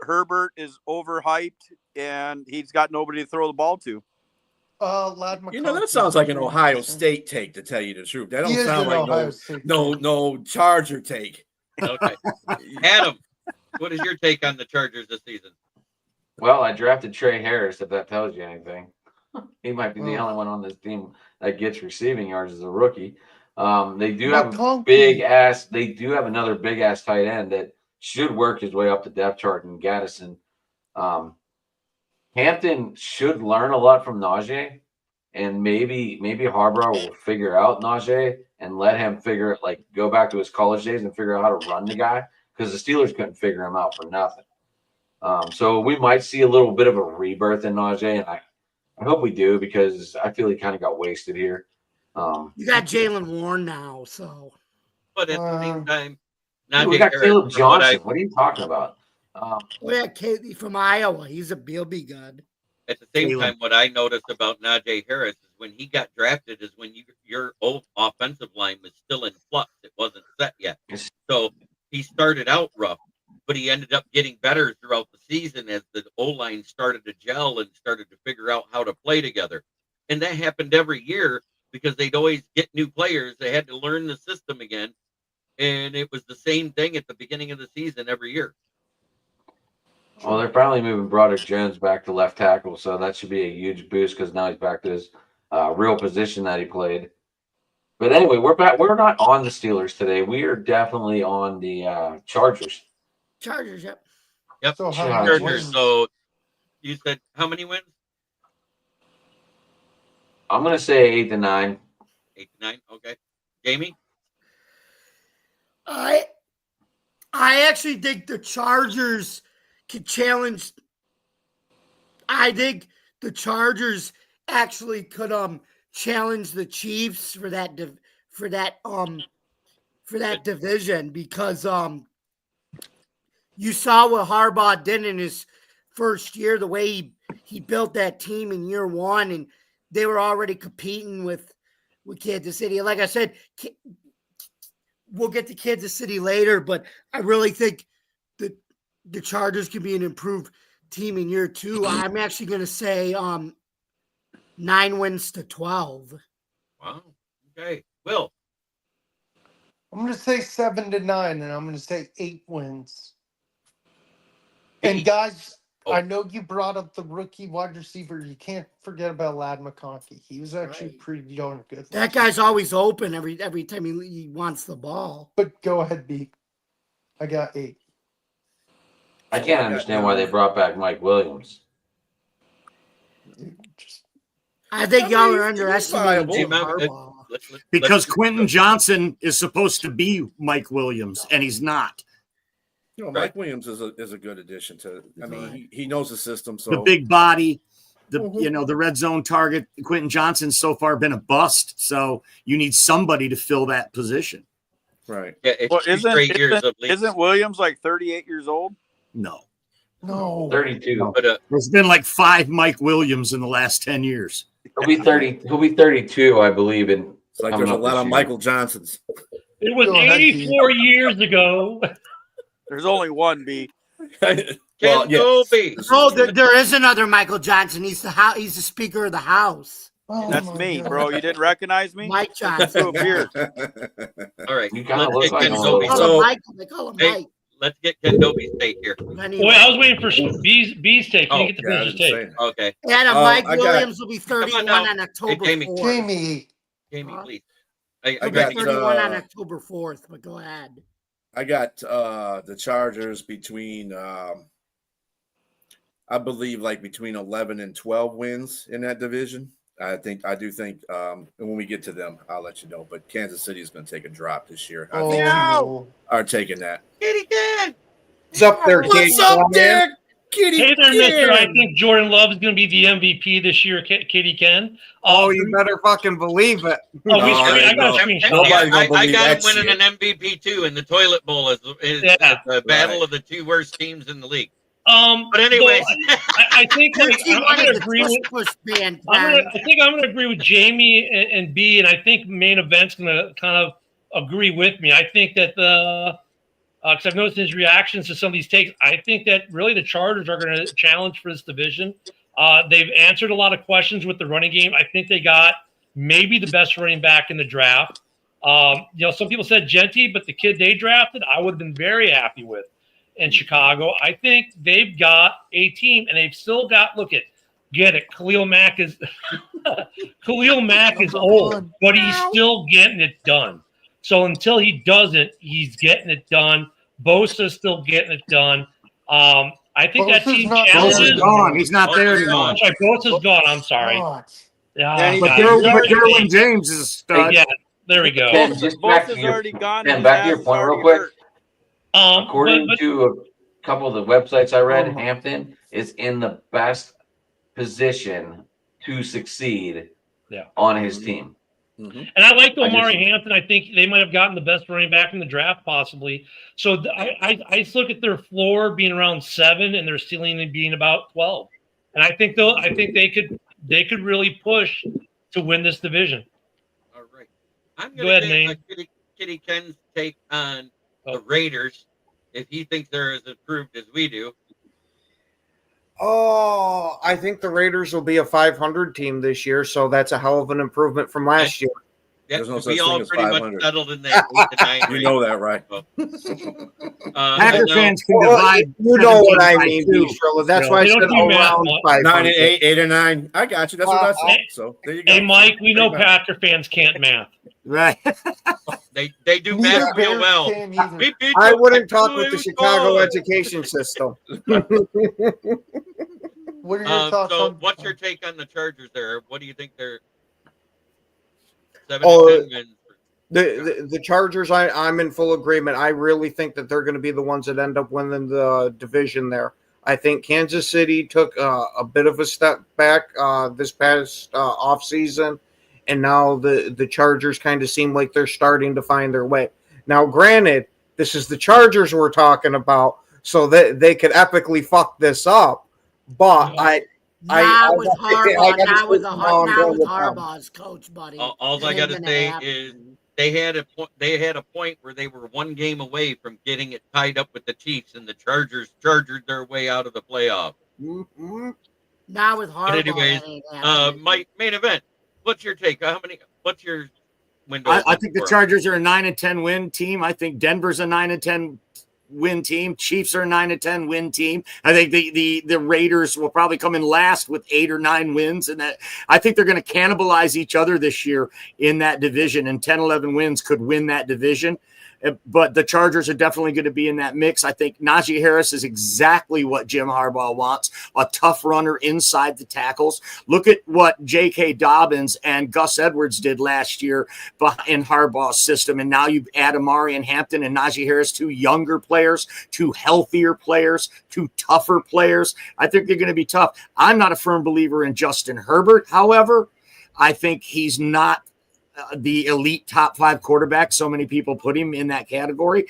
Herbert is overhyped, and he's got nobody to throw the ball to.
That sounds like an Ohio State take, to tell you the truth. That don't sound like no Charger take.
Okay, Adam, what is your take on the Chargers this season?
Well, I drafted Trey Harris, if that tells you anything. He might be the only one on this team that gets receiving yards as a rookie. They do have another big ass tight end that should work his way up the depth chart in Gaddison. Hampton should learn a lot from Najee, and maybe Harbaugh will figure out Najee and let him go back to his college days and figure out how to run the guy, because the Steelers couldn't figure him out for nothing. So we might see a little bit of a rebirth in Najee, and I hope we do, because I feel he kind of got wasted here.
You got Jalen Warren now, so.
But at the same time,
we got Caleb Johnson. What are you talking about?
Katie from Iowa. He'll be good.
At the same time, what I noticed about Najee Harris is when he got drafted is when your old offensive line was still in flux. It wasn't set yet. So he started out rough, but he ended up getting better throughout the season as the O-line started to gel and started to figure out how to play together. And that happened every year because they'd always get new players. They had to learn the system again. And it was the same thing at the beginning of the season every year.
Well, they're finally moving Broderick Jones back to left tackle, so that should be a huge boost because now he's back to his real position that he played. But anyway, we're back. We're not on the Steelers today. We are definitely on the Chargers.
Chargers, yep.
Yep.
So how
many
Chargers.
wins?
So you said how many wins?
I'm going to say 8 to 9.
8 to 9. Okay. Jamie?
I actually think the Chargers could challenge. I think the Chargers actually could challenge the Chiefs for that division because you saw what Harbaugh did in his first year, the way he built that team in year one, and they were already competing with Kansas City. Like I said, we'll get to Kansas City later, but I really think that the Chargers can be an improved team in year two. I'm actually going to say 9 wins to 12.
Wow. Okay. Will?
I'm going to say 7 to 9, and I'm going to say 8 wins. And guys, I know you brought up the rookie wide receiver. You can't forget about Ladd McConkey. He was actually pretty darn good.
That guy's always open every time he wants the ball.
But go ahead, B. I got 8.
I can't understand why they brought back Mike Williams.
I think y'all are underestimating Jim
Hey,
Harbaugh.
Because Quentin Johnson is supposed to be Mike Williams, and he's not.
You know, Mike Williams is a good addition to. I mean, he knows the system. So
the big body, the red zone target. Quentin Johnson's so far been a bust. So you need somebody to fill that position.
Right.
Yeah, it's
Well,
years of least.
isn't Williams like 38 years old?
No.
32.
But
There's been like 5 Mike Williams in the last 10 years.
He'll be 30. He'll be 32, I believe. And
it's like there's a lot of Michael Johnsons.
It was 84 years ago.
There's only one, B.
Well,
there is another Michael Johnson. He's the Speaker of the House.
Oh,
That's me, bro. You didn't recognize me?
Mike Johnson.
Through a beard.
All right.
You kind of
Let's
look
get
like
Ken
him.
Doby.
They call him
Hey,
Mike.
let's get Ken Doby State here.
Wait, I was waiting for B's take. Can you get the finish his take?
Okay.
And Mike Williams will be 31 on October
Jamie.
4th.
Jamie, please.
He'll be 31 on October 4th, but go ahead.
I got the Chargers between, I believe, like between 11 and 12 wins in that division. I do think, and when we get to them, I'll let you know. But Kansas City is going to take a drop this year. I think are taking that.
Kitty Ken.
What's up there,
What's up, Derek? Kitty
Hey there,
Ken.
mister. I think Jordan Love is going to be the MVP this year, Kitty Ken.
Oh, you better fucking believe it.
I got a screenshot.
I got him winning an MVP too in the toilet bowl as the battle of the two worst teams in the league. But anyway,
I think I'm going to agree with. I think I'm going to agree with Jamie and B, and I think main event's going to kind of agree with me. I think that because I've noticed his reactions to some of these takes, I think that really the Chargers are going to challenge for this division. They've answered a lot of questions with the running game. I think they got maybe the best running back in the draft. Some people said Genty, but the kid they drafted, I would have been very happy with in Chicago. I think they've got a team, and they've still got. Get it. Khalil Mack is old, but he's still getting it done. So until he doesn't, he's getting it done. Bosa's still getting it done. I think that team challenges.
Bosa's gone. He's not there anymore.
Sorry, Bosa's gone. I'm sorry.
Yeah, but Derwin James is a stud.
Yeah, there we go.
Ben, just back to your point real quick. According to a couple of the websites I read, Hampton is in the best position to succeed on his team.
Mm-hmm. And I like Omari Hampton. I think they might have gotten the best running back in the draft, possibly. So I just look at their floor being around 7 and their ceiling being about 12. And I think they could really push to win this division.
All right. I'm
Go
going
ahead,
to
Nate.
take Kitty Ken's take on
Oh.
the Raiders if he thinks they're as improved as we do.
Oh, I think the Raiders will be a 500 team this year, so that's a hell of an improvement from last year.
Yeah,
There's no
we
such
all
thing as
pretty much
500.
settled in that 8 to 9
You
range.
know that, right?
Packer
now-
fans can
Well,
divide.
you know what I
17 by
mean,
2.
Bistro. That's
No,
why I
they
said
don't do math,
around
Mike.
500.
9 and 8, 8 and 9. I got you. That's what I said. So there you go.
Hey, Mike, we know
Right back.
Packer fans can't math.
Right.
They do
Neither
math real
Bears
well.
can either.
We beat
I
you
wouldn't
by
talk
2
with the Chicago
scores.
education system.
What are your thoughts
So
on?
what's your take on the Chargers there? What do you think they're 7
Oh,
to 10 wins?
The Chargers, I'm in full agreement. I really think that they're going to be the ones that end up winning the division there. I think Kansas City took a bit of a step back this past offseason, and now the Chargers kind of seem like they're starting to find their way. Now, granted, this is the Chargers we're talking about, so that they could epically fuck this up, but
Not with Harbaugh.
gotta
Not with
stick on
not
going
with
with them.
Harbaugh's coach, buddy.
All
It
I
ain't
got to
gonna
say
happen.
is they had a point where they were one game away from getting it tied up with the Chiefs, and the Chargers chargered their way out of the playoff.
Mm-hmm.
Not with Harbaugh.
But anyways,
that ain't happening.
my main event. What's your take? What's your window?
I
open
think the
for 'em?
Chargers are a 9 and 10 win team. I think Denver's a 9 and 10 win team. Chiefs are a 9 and 10 win team. I think the Raiders will probably come in last with 8 or 9 wins, and that I think they're going to cannibalize each other this year in that division. And 10, 11 wins could win that division. But the Chargers are definitely going to be in that mix. I think Najee Harris is exactly what Jim Harbaugh wants, a tough runner inside the tackles. Look at what J.K. Dobbins and Gus Edwards did last year in Harbaugh's system. And now you add Amari and Hampton and Najee Harris, 2 younger players, 2 healthier players, 2 tougher players. I think they're going to be tough. I'm not a firm believer in Justin Herbert, however. I think he's not the elite top 5 quarterback. So many people put him in that category.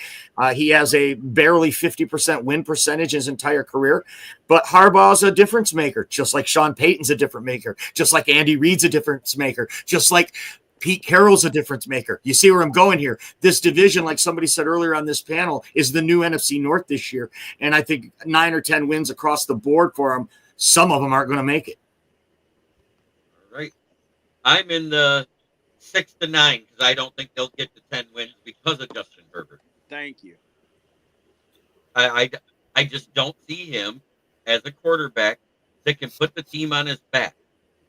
He has a barely 50% win percentage his entire career. But Harbaugh's a difference maker, just like Sean Payton's a difference maker, just like Andy Reid's a difference maker, just like Pete Carroll's a difference maker. You see where I'm going here? This division, like somebody said earlier on this panel, is the new NFC North this year. And I think 9 or 10 wins across the board for them. Some of them aren't going to make it.
All right. I'm in the 6 to 9 because I don't think they'll get to 10 wins because of Justin Herbert.
Thank you.
I just don't see him as a quarterback that can put the team on his back.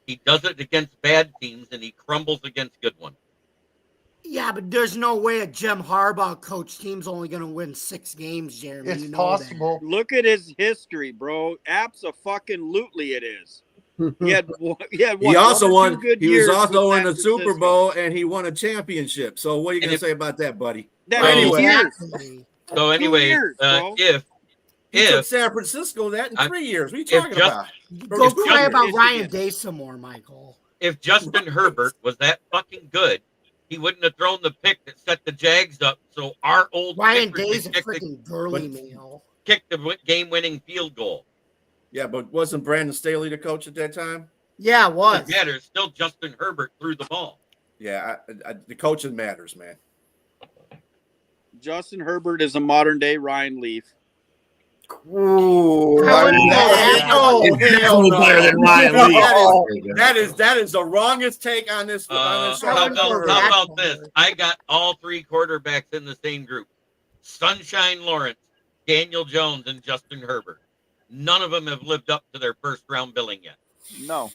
He does it against bad teams and he crumbles against good ones.
Yeah, but there's no way a Jim Harbaugh coach team's only going to win 6 games, Jeremy.
It's
You know
possible.
Look at his history, bro. Abso-fucking-lutely it is. He had
He also
one or
won.
two good
He was
years
also
with
in the
San
Super
Francisco.
Bowl, and he won a championship. So what are you
And
going to
if-
say about that, buddy?
That
Well,
many years.
Exactly.
So anyway,
years, bro.
He took
if
San Francisco that in
I-
3 years. What are you
if
talking
just-
about?
Go
If
cry
Justin-
about Ryan
Michigan-
Day some more, Michael.
if Justin Herbert was that fucking good, he wouldn't have thrown the pick that set the Jags up. So our old
Ryan
kicker
Day's a
could
freaking girly
but-
male.
kick the game-winning field goal.
Yeah, but wasn't Brandon Staley the coach at that time?
Yeah, it was.
Doesn't matter. Still Justin Herbert threw the ball.
Yeah, the coaching matters, man.
Justin Herbert is a modern day Ryan Leaf.
Ooh,
I wouldn't go that far.
Definitely better than Ryan
No,
Leaf.
that is the wrongest take on this. On this show.
I
How
wouldn't go
about,
that
how about
far.
this? I got all 3 quarterbacks in the same group. Sunshine Lawrence, Daniel Jones, and Justin Herbert. None of them have lived up to their first-round billing yet.
No.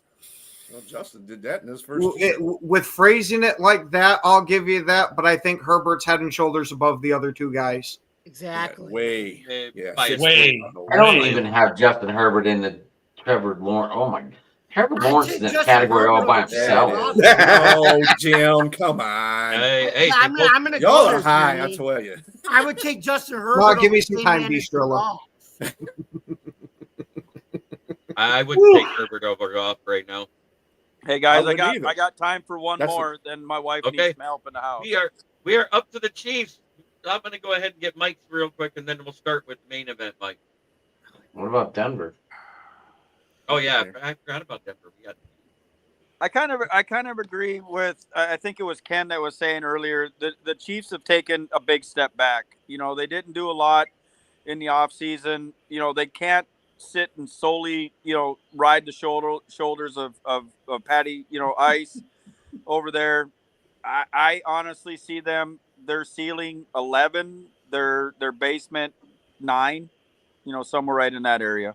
Well, Justin did that in his first year.
With phrasing it like that, I'll give you that. But I think Herbert's head and shoulders above the other 2 guys.
Exactly.
Way. Yeah.
By a
Way.
I don't
Right.
even have Justin Herbert in the Trevor Lawrence. Oh my, Trevor
I
Lawrence
take
is in a
Justin
category all by
Herbert over
himself.
Trevor
Oh, Jim, come on.
Hey,
I'm
they both-
gonna
Y'all
go
are
there,
high, I
Jeremy.
tell you.
I would take Justin Herbert.
Well, give me
over
some
St.
time,
Andrews
Bistro.
Golf.
I wouldn't take Herbert over off right now.
Hey guys, I
wouldn't
got
either.
I got time for one
That's
more. Then my wife
Okay.
needs some help in the house.
We are up to the Chiefs. I'm going to go ahead and get Mike's real quick, and then we'll start with the main event, Mike.
What about Denver?
Oh yeah, I forgot about Denver. We got
I kind of agree with. I think it was Ken that was saying earlier the Chiefs have taken a big step back. You know, they didn't do a lot in the offseason. You know, they can't sit and solely ride the shoulders of Patty Ice over there. I honestly see them their ceiling 11, their basement 9. You know, somewhere right in that area.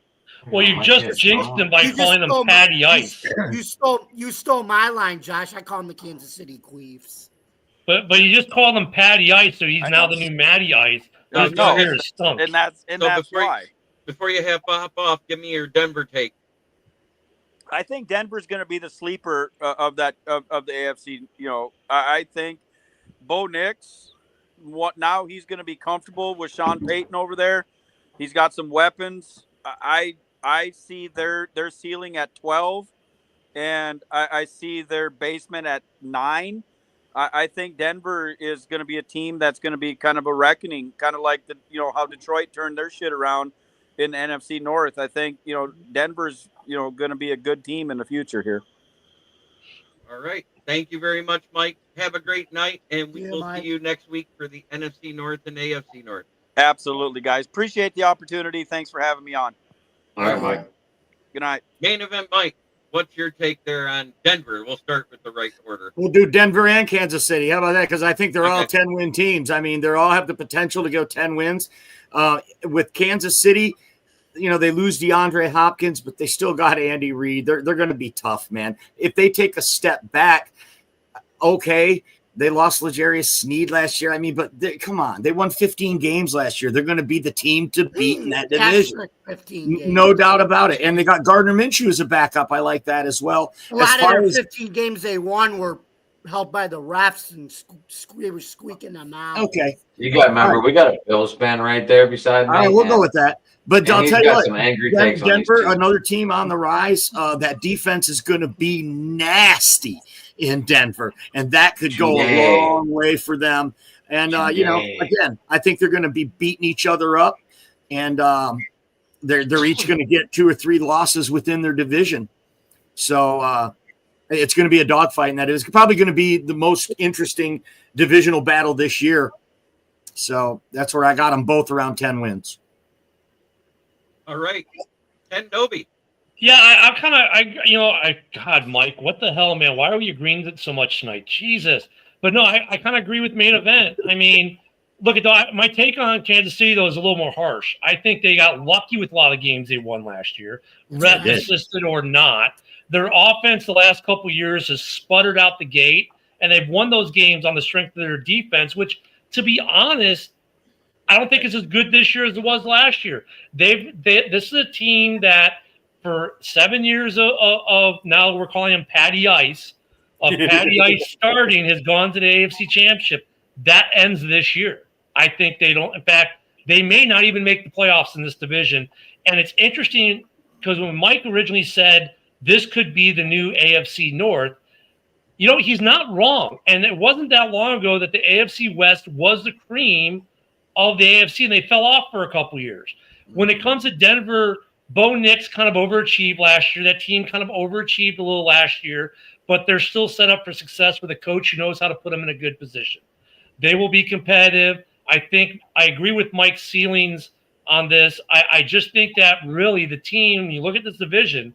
Well, you just jinxed them by calling them Patty Ice.
You stole my line, Josh. I call them the Kansas City Queefs.
But you just called him Patty Ice, so he's now the new Matty Ice.
No,
stunk.
and that's why.
Before you hop off, give me your Denver take.
I think Denver's going to be the sleeper of the AFC. You know, I think Bo Nix. Now he's going to be comfortable with Sean Payton over there. He's got some weapons. I see their ceiling at 12, and I see their basement at 9. I think Denver is going to be a team that's going to be kind of a reckoning, kind of like how Detroit turned their shit around in the NFC North. I think Denver's going to be a good team in the future here.
All right. Thank you very much, Mike. Have a great night, and we will see you next week for the NFC North and AFC North.
Absolutely, guys. Appreciate the opportunity. Thanks for having me on.
All right, Mike.
Good night.
Main event, Mike. What's your take there on Denver? We'll start with the right order.
We'll do Denver and Kansas City. How about that? Because I think they're all 10-win teams. I mean, they all have the potential to go 10 wins. With Kansas City, they lose DeAndre Hopkins, but they still got Andy Reid. They're going to be tough, man. If they take a step back, okay, they lost L'Jarius Sneed last year. I mean, but come on. They won 15 games last year. They're going to be the team to beat in that division. 15 games. No doubt about it. And they got Gardner Minshew as a backup. I like that as well.
A lot of their 15 games they won were held by the refs, and they were squeaking them out.
Okay.
You got to remember, we got a Bills fan right there beside me.
All right, we'll go with that. But
And
I'll
he's
tell you
got
what,
some angry takes on these
Denver,
two.
another team on the rise. That defense is going to be nasty in Denver, and that could go a long way for them. And again, I think they're going to be beating each other up, and they're each going to get 2 or 3 losses within their division. So it's going to be a dogfight, and that is probably going to be the most interesting divisional battle this year. So that's where I got them both around 10 wins.
All right. Ken Dobie.
Yeah, God, Mike, what the hell, man? Why are we agreeing with it so much tonight? Jesus. But no, I kind of agree with main event. I mean, look at my take on Kansas City, though, is a little more harsh. I think they got lucky with a lot of games they won last year, ref assisted or not. Their offense the last couple of years has sputtered out the gate, and they've won those games on the strength of their defense, which, to be honest, I don't think it's as good this year as it was last year. This is a team that for 7 years of now we're calling him Patty Ice, of Patty Ice starting, has gone to the AFC Championship. That ends this year. I think they don't. In fact, they may not even make the playoffs in this division. And it's interesting because when Mike originally said this could be the new AFC North, he's not wrong. And it wasn't that long ago that the AFC West was the cream of the AFC, and they fell off for a couple years. When it comes to Denver, Bo Nix kind of overachieved last year. That team kind of overachieved a little last year, but they're still set up for success with a coach who knows how to put them in a good position. They will be competitive. I think I agree with Mike's ceilings on this. I just think that really the team, when you look at this division,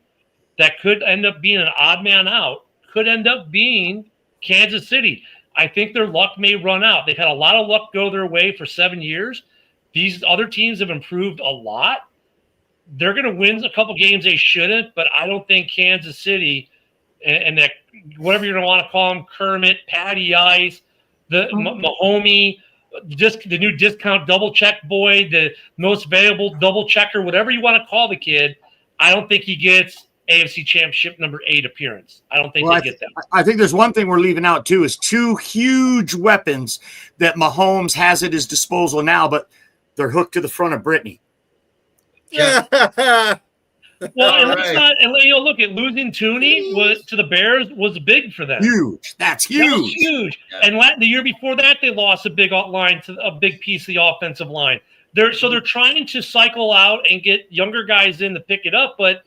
that could end up being an odd man out, could end up being Kansas City. I think their luck may run out. They've had a lot of luck go their way for 7 years. These other teams have improved a lot. They're going to win a couple games they shouldn't, but I don't think Kansas City and that whatever you're going to want to call them, Kermit, Patty Ice, the Mahomie, just the new discount double check boy, the most valuable double checker, whatever you want to call the kid, I don't think he gets AFC Championship number 8 appearance. I don't think they get that.
I think there's one thing we're leaving out too is 2 huge weapons that Mahomes has at his disposal now, but they're hooked to the front of Brittany.
Yeah.
Well, look at losing Tooney to the Bears was big for them.
Huge. That's huge.
That was huge. Yeah. And the year before that, they lost a big piece of the offensive line. They're trying to cycle out and get younger guys in to pick it up, but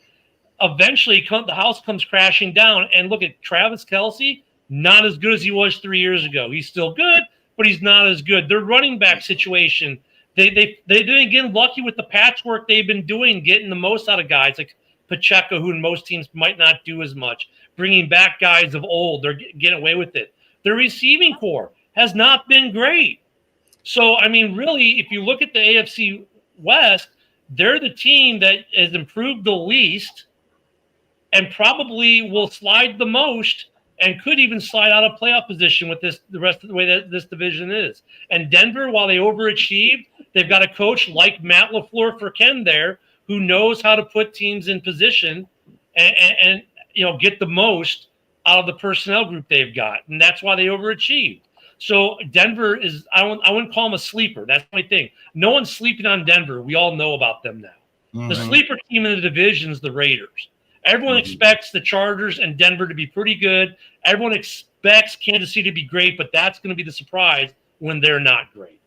eventually the house comes crashing down. And look at Travis Kelce, not as good as he was 3 years ago. He's still good, but he's not as good. Their running back situation, they didn't get lucky with the patchwork they've been doing, getting the most out of guys like Pacheco, who most teams might not do as much. Bringing back guys of old, they're getting away with it. Their receiving core has not been great. So, I mean, really, if you look at the AFC West, they're the team that has improved the least and probably will slide the most and could even slide out of playoff position with the rest of the way that this division is. And Denver, while they overachieved, they've got a coach like Matt LaFleur for Ken there who knows how to put teams in position and get the most out of the personnel group they've got. And that's why they overachieved. So Denver is, I wouldn't call them a sleeper. That's my thing. No one's sleeping on Denver. We all know about them now. Mm-hmm. The sleeper team in the division is the Raiders. Everyone expects the Chargers and Denver to be pretty good. Everyone expects Kansas City to be great, but that's going to be the surprise when they're not great.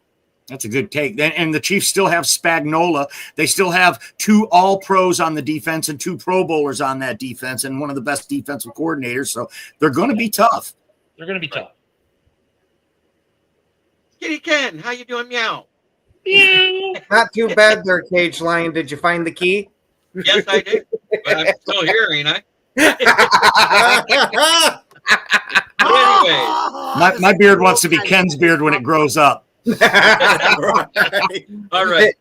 That's a good take. And the Chiefs still have Spagnuolo. They still have 2 All-Pros on the defense and 2 Pro Bowlers on that defense and one of the best defensive coordinators. So they're going to be tough.
They're going to be tough.
Kitty Ken, how you doing? Meow.
Meow.
Not too bad there, Cage Lion. Did you find the key?
Yes, I did. But I'm still here, ain't I? Anyway.
My beard wants to be Ken's beard when it grows up.
All right.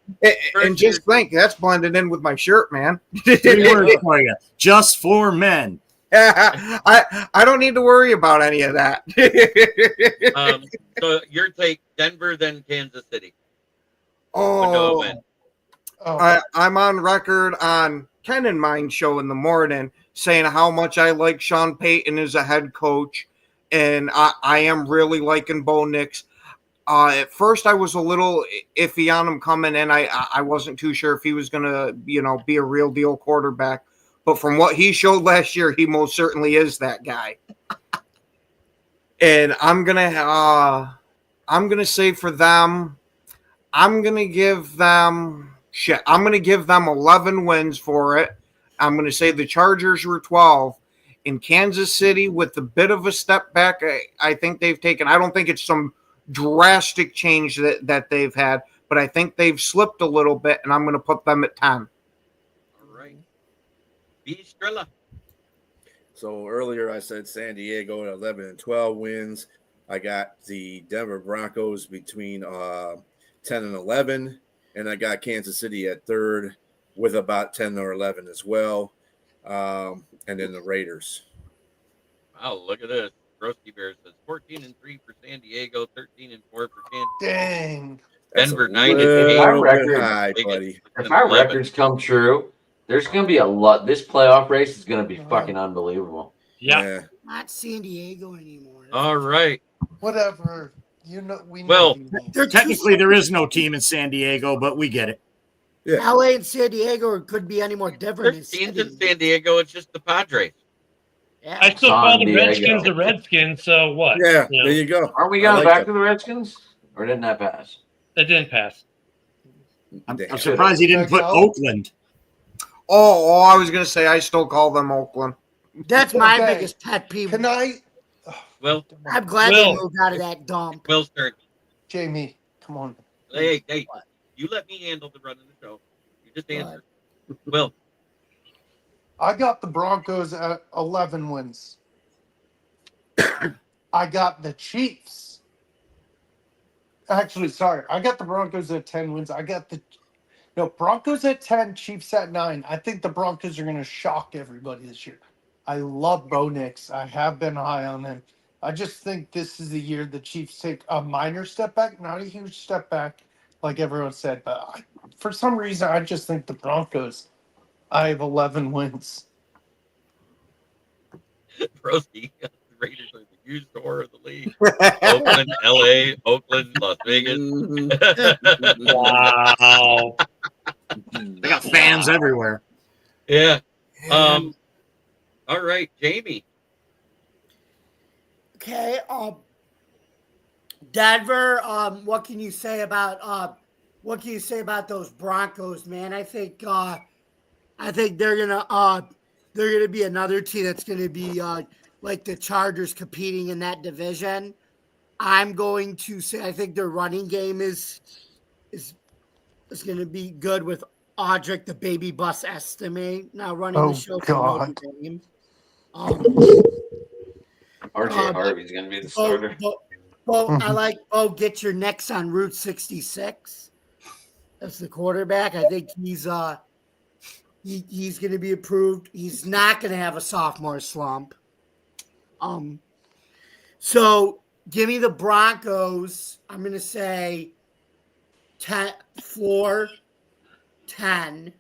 And just think, that's blended in with my shirt, man.
3 words for you. Just for men.
I don't need to worry about any of that.
So your take, Denver, then Kansas City.
I'm on record on Ken and Mine show in the morning saying how much I like Sean Payton as a head coach, and I am really liking Bo Nix. At first, I was a little iffy on him coming in. I wasn't too sure if he was going to, be a real deal quarterback. But from what he showed last year, he most certainly is that guy. And I'm gonna say for them, I'm gonna give them 11 wins for it. I'm gonna say the Chargers were 12. In Kansas City, with a bit of a step back, I think they've taken. I don't think it's some drastic change that they've had, but I think they've slipped a little bit, and I'm gonna put them at 10.
So earlier I said San Diego at 11 and 12 wins. I got the Denver Broncos between 10 and 11, and I got Kansas City at 3rd with about 10 or 11 as well, and then the Raiders.
Wow, look at this. Roasty Bear says 14 and 3 for San Diego, 13 and 4 for Kansas.
Dang.
Denver 9 and 8.
If our records come true, there's going to be a lot. This playoff race is going to be fucking unbelievable.
Yeah.
Not San Diego anymore.
All right.
Whatever. We know.
Technically, there is no team in San Diego, but we get it.
Yeah.
LA and San Diego could be any more different.
There's teams in San Diego. It's just the Padres.
Yeah.
I still call the Redskins the Redskins, so what?
Yeah, there you go.
Aren't we going back to the Redskins? Or didn't that pass?
That didn't pass.
I'm surprised he didn't put Oakland.
Oh, I was going to say I still call them Oakland.
That's my biggest pet peeve.
Can I?
Well,
I'm glad they moved out of that dump.
Will's turn.
Jamie, come on.
Hey, you let me handle the run of the show. You just answer. Will.
I got the Broncos at 11 wins. I got the Chiefs. Actually, sorry. I got the Broncos at 10 wins. I got Broncos at 10, Chiefs at 9. I think the Broncos are going to shock everybody this year. I love Bo Nix. I have been high on him. I just think this is the year the Chiefs take a minor step back, not a huge step back, like everyone said. But for some reason, I just think the Broncos, I have 11 wins.
Roasty, the Raiders are the used store of the league. Oakland, LA, Oakland, Las Vegas.
Wow.
They got fans everywhere.
Yeah. All right, Jamie.
Okay. Denver. What can you say about those Broncos, man? I think they're gonna they're going to be another team that's going to be like the Chargers competing in that division. I'm going to say I think their running game is going to be good with Audric, the baby bus estimate, now running the show for Notre Dame.
RJ Harvey's going to be the starter.
I like Bo. Get your necks on Route 66. That's the quarterback. I think he's going to be approved. He's not going to have a sophomore slump. So give me the Broncos. I'm going to say 10, floor 10,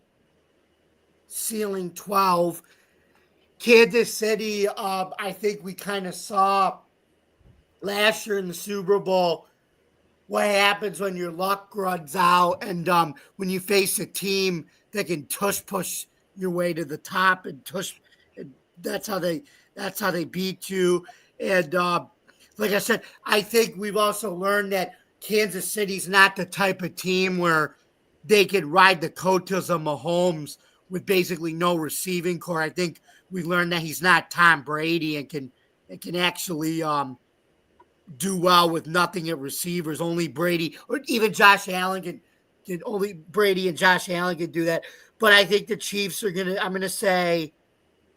ceiling 12. Kansas City, I think we kind of saw last year in the Super Bowl what happens when your luck runs out and when you face a team that can push your way to the top and that's how they beat you. And like I said, I think we've also learned that Kansas City's not the type of team where they could ride the coattails of Mahomes with basically no receiving core. I think we learned that he's not Tom Brady and can actually do well with nothing at receivers. Only Brady or even Josh Allen can only Brady and Josh Allen can do that. But I think the Chiefs are I'm gonna say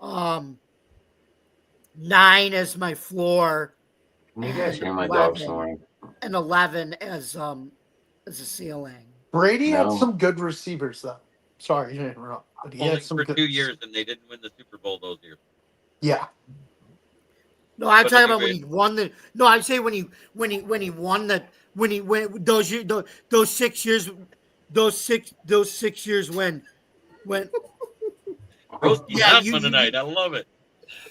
9 as my floor.
You guys hear my dog snoring.
And 11 as a ceiling.
Brady had some good receivers, though. Sorry to interrupt, but he had some
for
good
2 years, and they didn't win the Super Bowl those years.
Yeah.
No, I'm talking about when he won the. No, I'd say when he won the those 6 years, those six years when.
Broski's out one tonight. I love it.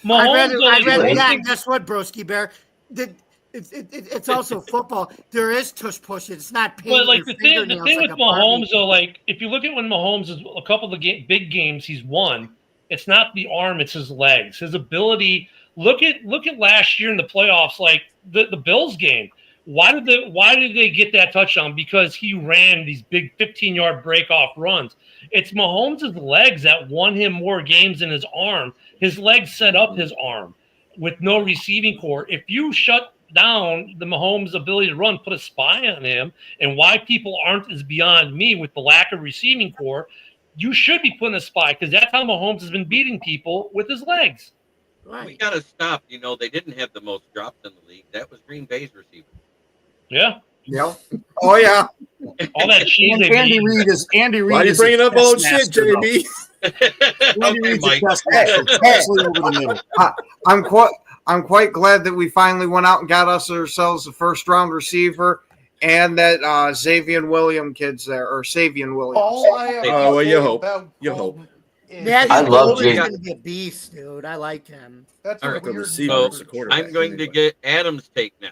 I'd rather guess what, Broski Bear. It's also football. There is tush push. It's not pain.
But like the thing with Mahomes, though, like if you look at when Mahomes is a couple of big games he's won, it's not the arm, it's his legs, his ability. Look at last year in the playoffs, like the Bills game. Why did they get that touchdown? Because he ran these big 15-yard break-off runs. It's Mahomes' legs that won him more games than his arm. His legs set up his arm with no receiving core. If you shut down the Mahomes' ability to run, put a spy on him, and why people aren't is beyond me with the lack of receiving core, you should be putting a spy because that's how Mahomes has been beating people with his legs.
Right.
We got to stop. They didn't have the most drops in the league. That was Green Bay's receiver.
Yeah.
Yeah. Oh yeah.
All that cheese.
Andy Reid is.
Why are you bringing up old shit, JB?
Okay, Mike.
Especially over the middle.
I'm quite glad that we finally went out and got ourselves a first round receiver and that Xavier Williams kid's there or Savion Williams.
All I have
Oh, well, you
say
hope.
about
You hope.
Golden
I
I love
He's
Jake.
going to be a beast, dude. I like him.
That's
All
a
right,
weird
receiver
number.
is the quarterback.
I'm going to get Adam's take now.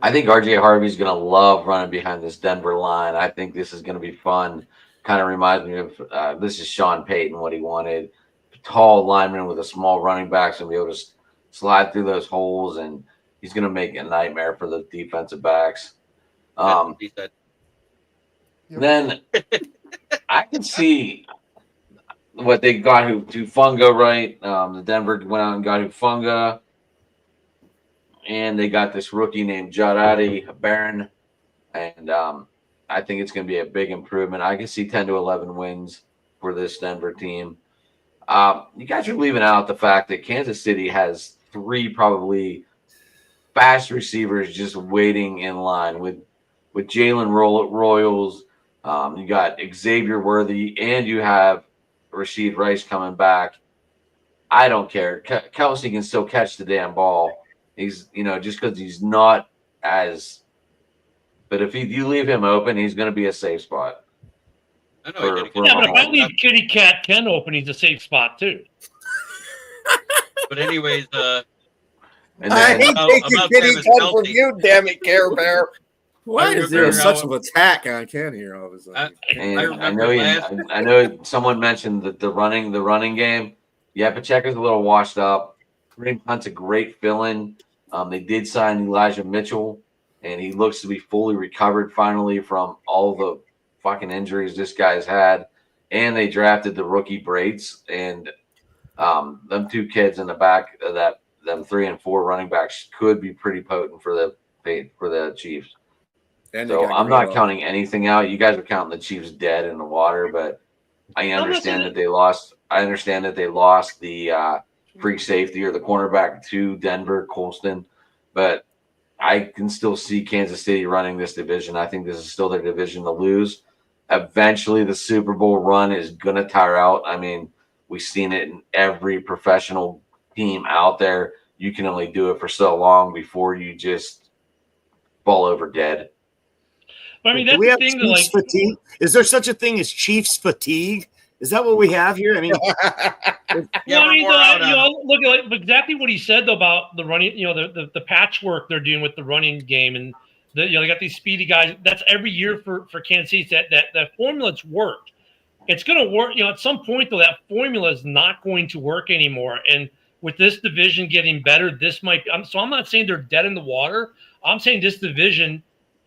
I think RJ Harvey's going to love running behind this Denver line. I think this is going to be fun. Kind of reminds me of this is Sean Payton, what he wanted. Tall lineman with a small running back, so be able to slide through those holes, and he's going to make it a nightmare for the defensive backs.
That's what he said.
Then I can see what they got Hufunga, right? The Denver went out and got Hufunga. And they got this rookie named Jadadi Barron. And I think it's going to be a big improvement. I can see 10 to 11 wins for this Denver team. You guys are leaving out the fact that Kansas City has 3 probably fast receivers just waiting in line with Jalen Royals. You got Xavier Worthy, and you have Rashid Rice coming back. I don't care. Kelsey can still catch the damn ball. He's, just because he's not as. But if you leave him open, he's going to be a safe spot.
I know.
But if I leave Kitty Cat Ken open, he's a safe spot too.
But anyways,
I hate taking Kitty Cat from you, damn it, Care Bear.
Why is there such an attack on Ken here all of a sudden?
I know someone mentioned that the running game. Yeah, Pacheco's a little washed up. Kareem Hunt's a great fill-in. They did sign Elijah Mitchell, and he looks to be fully recovered finally from all the fucking injuries this guy's had. And they drafted the rookie Braids, and Them two kids in the back of them 3 and 4 running backs could be pretty potent for the Chiefs.
And
So I'm not counting anything out. You guys are counting the Chiefs dead in the water, but I understand that they lost. I understand that they lost the free safety or the cornerback to Denver, Colston, but I can still see Kansas City running this division. I think this is still their division to lose. Eventually, the Super Bowl run is going to tire out. I mean, we've seen it in every professional team out there. You can only do it for so long before you just fall over dead.
But I mean,
Do
that's
we
the
have
thing that,
Chiefs
like,
fatigue? Is there such a thing as Chiefs fatigue? Is that what we have here? I mean,
well, I mean, look at exactly what he said though about the running. The patchwork they're doing with the running game, and they got these speedy guys. That's every year for Kansas City. That formula's worked. It's going to work. At some point though, that formula is not going to work anymore. And with this division getting better, this might. So I'm not saying they're dead in the water. I'm saying this division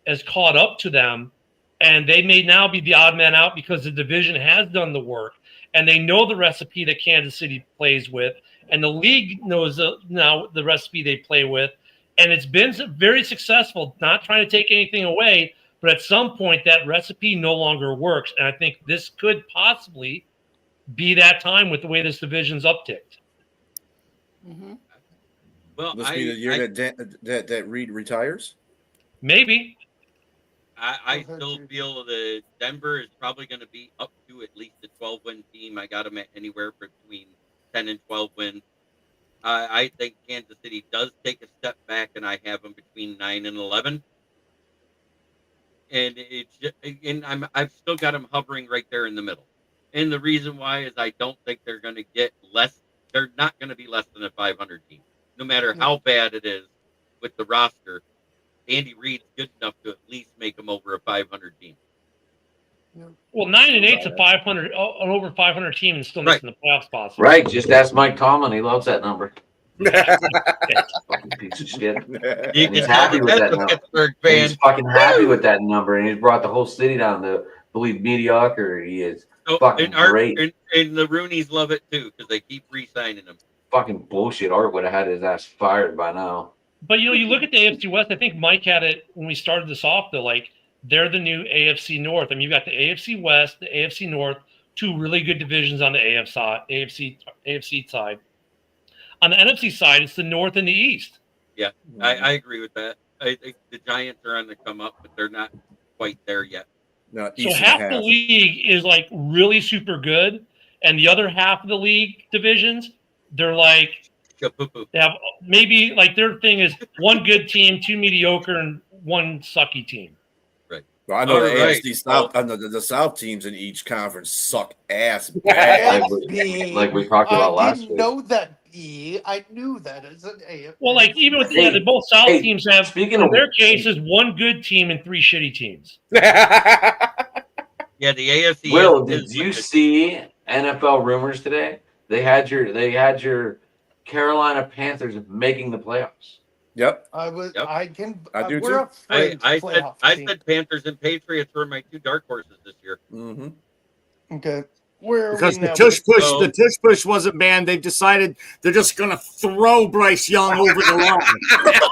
has caught up to them. And they may now be the odd man out because the division has done the work, and they know the recipe that Kansas City plays with, and the league knows now the recipe they play with, and it's been very successful. Not trying to take anything away, but at some point that recipe no longer works, and I think this could possibly be that time with the way this division's upticked.
Mm-hmm.
Well,
this be the year that Reed retires.
Maybe.
I still feel that Denver is probably going to be up to at least a 12-win team. I got them at anywhere between 10 and 12 wins. I think Kansas City does take a step back, and I have them between 9 and 11. And I've still got them hovering right there in the middle. And the reason why is I don't think they're going to get less. They're not going to be less than a 500 team, no matter how bad it is with the roster. Andy Reid's good enough to at least make them over a 500 team.
Well, 9 and 8's a 500, an over 500 team, and still missing the playoff spots.
Right. Just ask Mike Tomlin. He loves that number. Fucking piece of shit. He's happy with that number. He's fucking happy with that number, and he's brought the whole city down to believe mediocrity is fucking great.
And the Roonies love it too because they keep re-signing them.
Fucking bullshit. Art would have had his ass fired by now.
But, you look at the AFC West, I think Mike had it when we started this off, though, like, they're the new AFC North. I mean, you've got the AFC West, the AFC North, two really good divisions on the AFC side. On the NFC side, it's the North and the East.
Yeah, I agree with that. I think the Giants are on the come up, but they're not quite there yet.
No,
so half the league is, like, really super good, and the other half of the league divisions, they're like – they have maybe like their thing is one good team, two mediocre, and one sucky team.
Right.
Well, I know AFC South. I know the South teams in each conference suck ass bad.
like we talked about last week.
I didn't know that. I knew that as an AFC.
Well, like even with the both South teams have. Speaking of their cases, one good team and three shitty teams.
Yeah, the AFC.
Will, did you see NFL rumors today? They had your Carolina Panthers making the playoffs.
Yep.
I do
too. I said Panthers and Patriots were my two dark horses this year.
Mm-hmm.
Okay.
Because the tush push wasn't banned. They've decided they're just going to throw Bryce Young over the line.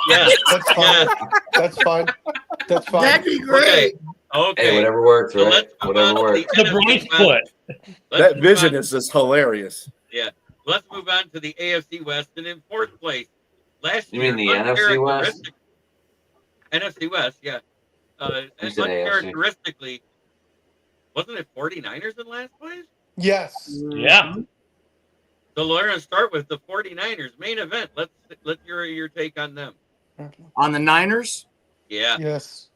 Yeah,
that's fine. That's fine. That's fine.
That'd be great.
Okay.
Hey, whatever works, right?
So
whatever works.
The Bryce put.
That vision is just hilarious.
Yeah. Let's move on to the AFC West, and in fourth place, last year.
You mean the NFC West?
NFC West, yeah. Uncharacteristically, wasn't it 49ers in last place?
Yes.
Yeah.
So we're going to start with the 49ers main event. Let's hear your take on them.
On the Niners?
Yeah.
Yes.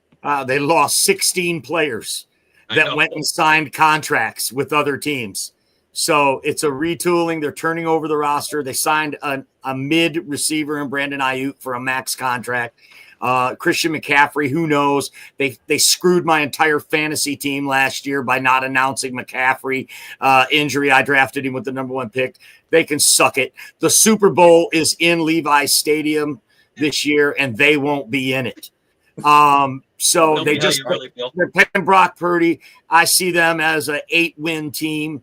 They lost 16 players that went and signed contracts with other teams. So it's a retooling. They're turning over the roster. They signed a mid receiver in Brandon Ayuk for a max contract. Christian McCaffrey, who knows? They screwed my entire fantasy team last year by not announcing McCaffrey injury. I drafted him with the number 1 pick. They can suck it. The Super Bowl is in Levi's Stadium this year, and they won't be in it. So they're paying Brock Purdy. I see them as an 8-win team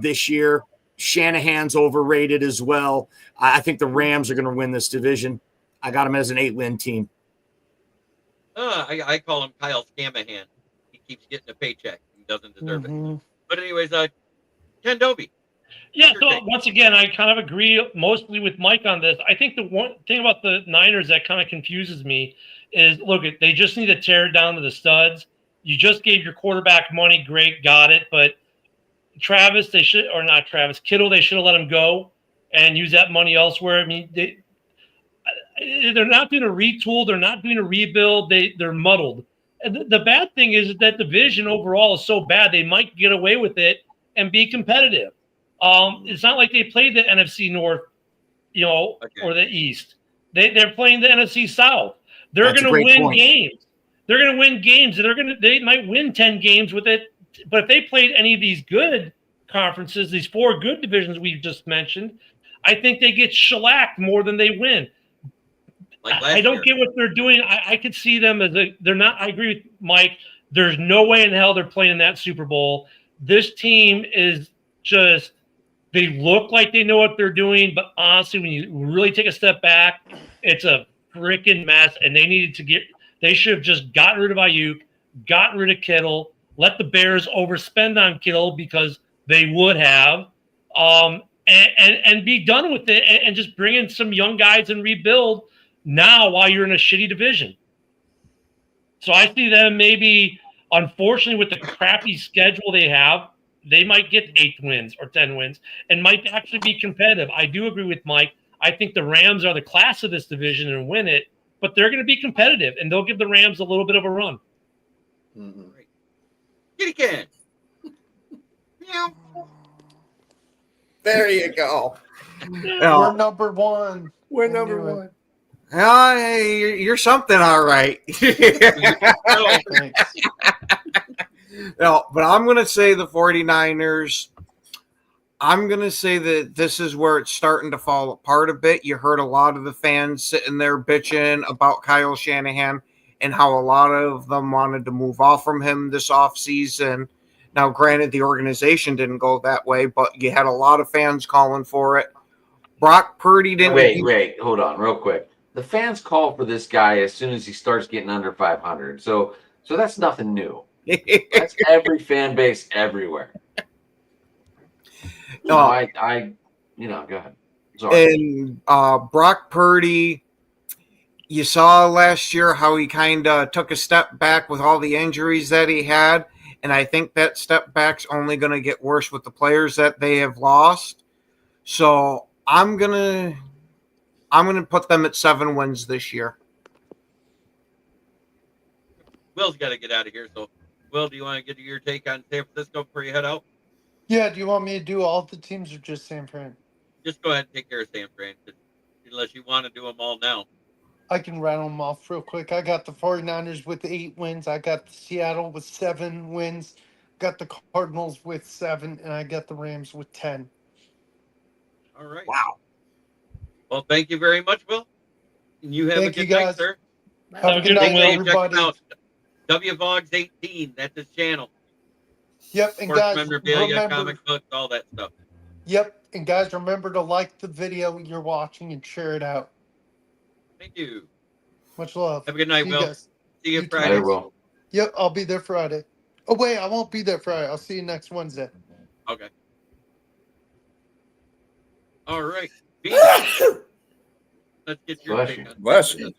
this year. Shanahan's overrated as well. I think the Rams are going to win this division. I got them as an 8-win team.
I call him Kyle Scamahan. He keeps getting a paycheck. He doesn't deserve it. But anyways, Ken Dobie.
Yeah, so once again, I kind of agree mostly with Mike on this. I think the one thing about the Niners that kind of confuses me is, look, they just need to tear it down to the studs. You just gave your quarterback money. Great, got it. But Kittle, they should have let him go and use that money elsewhere. I mean, they're not doing a retool. They're not doing a rebuild. They're muddled. And the bad thing is that division overall is so bad, they might get away with it and be competitive. It's not like they played the NFC North, or the East. They're playing the NFC South. They're going to win games. They're going to win games, and they might win 10 games with it. But if they played any of these good conferences, these 4 good divisions we've just mentioned, I think they get shellacked more than they win. I don't get what they're doing. I could see them as they're not. I agree with Mike. There's no way in hell they're playing in that Super Bowl. This team is just. They look like they know what they're doing, but honestly, when you really take a step back, it's a freaking mess. And they should have just gotten rid of Ayuk, gotten rid of Kittle, let the Bears overspend on Kittle because they would have, and be done with it and just bring in some young guys and rebuild now while you're in a shitty division. So I see them maybe, unfortunately, with the crappy schedule they have, they might get 8 wins or 10 wins and might actually be competitive. I do agree with Mike. I think the Rams are the class of this division and win it, but they're going to be competitive, and they'll give the Rams a little bit of a run.
Kitty Ken.
There you go.
We're number 1.
We're number 1.
Hey, you're something, all right. No, but I'm going to say the 49ers. I'm going to say that this is where it's starting to fall apart a bit. You heard a lot of the fans sitting there bitching about Kyle Shanahan and how a lot of them wanted to move off from him this offseason. Now, granted, the organization didn't go that way, but you had a lot of fans calling for it. Brock Purdy didn't.
Wait, hold on real quick. The fans call for this guy as soon as he starts getting under 500. So that's nothing new. That's every fan base everywhere. No, I go ahead. Sorry.
And Brock Purdy, you saw last year how he kind of took a step back with all the injuries that he had, and I think that step back's only going to get worse with the players that they have lost. So I'm gonna put them at 7 wins this year.
Will's got to get out of here, so. Will, do you want to get your take on San Francisco before you head out?
Yeah, do you want me to do all the teams or just San Fran?
Just go ahead and take care of San Fran, unless you want to do them all now.
I can rattle them off real quick. I got the 49ers with 8 wins. I got Seattle with 7 wins. Got the Cardinals with 7, and I got the Rams with 10.
All right.
Wow.
Well, thank you very much, Will. And you have a good night, sir.
Have a good night, everybody.
WVogs 18, that's his channel.
Yep, and
Sports
guys,
memorabilia, comic books, all that stuff.
Yep, and guys, remember to like the video you're watching and share it out.
Thank you.
Much love.
Have a good night, Will.
Guys.
See you
You
Friday.
I will.
Yep, I'll be there Friday. Oh, wait, I won't be there Friday. I'll see you next Wednesday.
Okay. All right. Let's get your
Bless
take
you.
on
Bless you.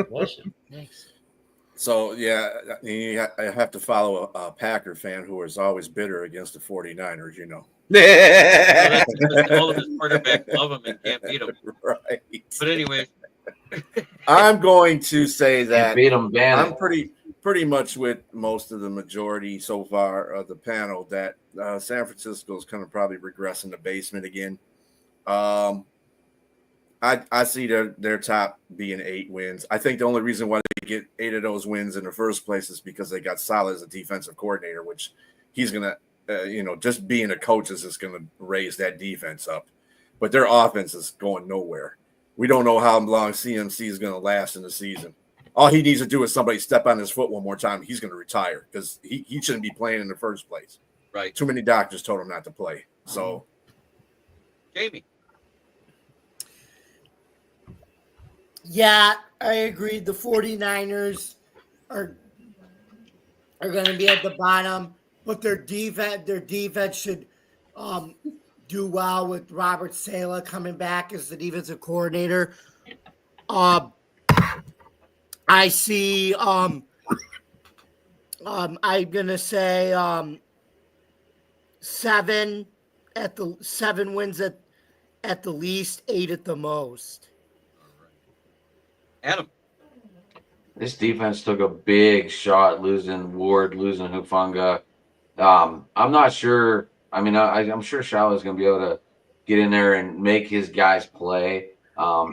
Bless you.
Thanks.
So, yeah, I have to follow a Packer fan who is always bitter against the 49ers, you know.
That's because all of his quarterbacks love him and can't beat him.
Right.
But anyway.
I'm going to say that
Beat him, ban
I'm
it.
pretty much with most of the majority so far of the panel that San Francisco is going to probably regress in the basement again. I see their top being 8 wins. I think the only reason why they get 8 of those wins in the first place is because they got Saleh as a defensive coordinator, which he's going to, just being a coach is just going to raise that defense up. But their offense is going nowhere. We don't know how long CMC is going to last in the season. All he needs to do is somebody step on his foot one more time. He's going to retire because he shouldn't be playing in the first place.
Right.
Too many doctors told him not to play. So
Jamie.
Yeah, I agree. The 49ers are going to be at the bottom, but their defense should do well with Robert Saleh coming back as the defensive coordinator. I see. I'm gonna say 7 wins at the least, 8 at the most.
Adam.
This defense took a big shot losing Ward, losing Hufanga. I'm not sure. I mean, I'm sure Shiloh's going to be able to get in there and make his guys play.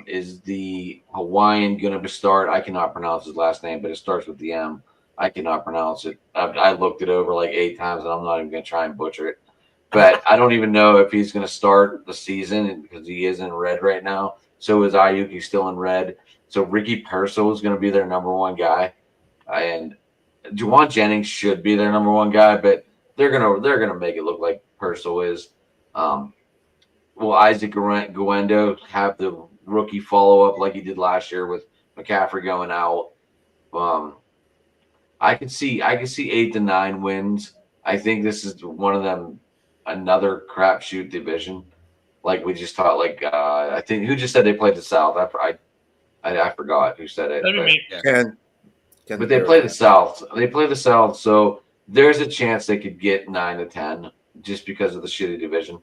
Is the Hawaiian going to start? I cannot pronounce his last name, but it starts with the M. I cannot pronounce it. I looked it over like 8 times, and I'm not even going to try and butcher it. But I don't even know if he's going to start the season because he is in red right now. So is Ayuk. He's still in red. So Ricky Purcell is going to be their number 1 guy, and Juwan Jennings should be their number 1 guy, but they're gonna make it look like Purcell is. Will Isaac Guendo have the rookie follow up like he did last year with McCaffrey going out? I could see 8 to 9 wins. I think this is one of them, another crapshoot division, like we just talked. Like I think who just said they played the South. I forgot who said it. But they play the South. They play the South, so there's a chance they could get 9 to 10 just because of the shitty division.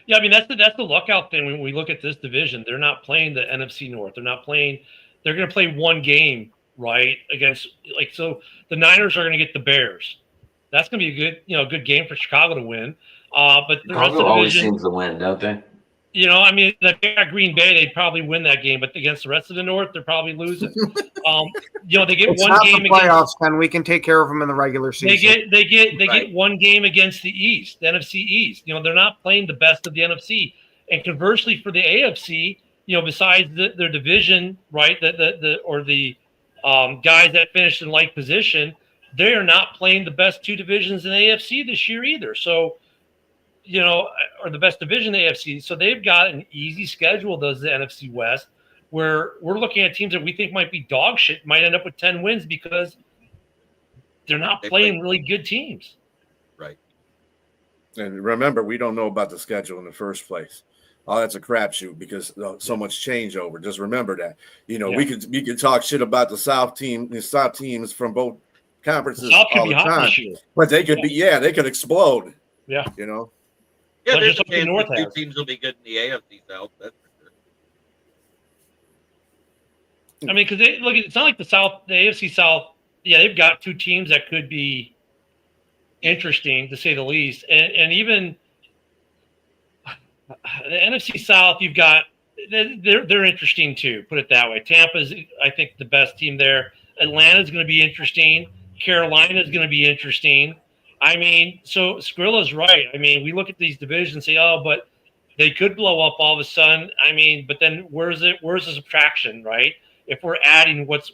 Yeah, I mean that's the lookout thing when we look at this division. They're not playing the NFC North. They're not playing. They're going to play one game, right? Against so the Niners are going to get the Bears. That's going to be a good game for Chicago to win. But the rest of the division
always seems to win, don't they?
I mean, they got Green Bay, they'd probably win that game, but against the rest of the North, they're probably losing. They get
It's
one
not
game
the playoffs, and we can take care of them in the regular season.
They get one game against the East, the NFC East. They're not playing the best of the NFC. And conversely, for the AFC, besides their division, right, the guys that finished in like position, they are not playing the best 2 divisions in the AFC this year either. So. Or the best division in the AFC. So they've got an easy schedule, does the NFC West, where we're looking at teams that we think might be dog shit, might end up with 10 wins because they're not playing really good teams.
Right.
And remember, we don't know about the schedule in the first place. Oh, that's a crapshoot because so much changeover. Just remember that. We could talk shit about the South teams from both conferences all the time. But they could they could explode.
Yeah.
Yeah, there's a chance the 2 teams will be good in the AFC South. That's for sure.
I mean, because it's not like the AFC South. Yeah, they've got 2 teams that could be interesting to say the least, and even the NFC South, you've got they're interesting too. Put it that way. Tampa's, I think, the best team there. Atlanta's going to be interesting. Carolina's going to be interesting. I mean, so Skrilla's right. I mean, we look at these divisions and say, oh, but they could blow up all of a sudden. I mean, but then where's the subtraction, right? If we're adding what's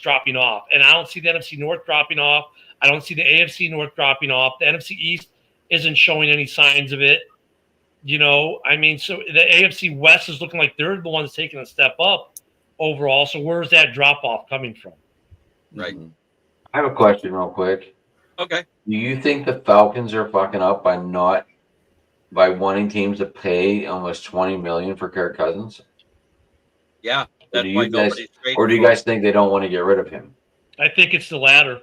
dropping off. And I don't see the NFC North dropping off. I don't see the AFC North dropping off. The NFC East isn't showing any signs of it. I mean, so the AFC West is looking like they're the ones taking a step up overall. So where's that drop off coming from?
Right.
I have a question real quick.
Okay.
Do you think the Falcons are fucking up by wanting teams to pay almost $20 million for Kirk Cousins?
Yeah,
Or do you guys think they don't want to get rid of him?
I think it's the latter.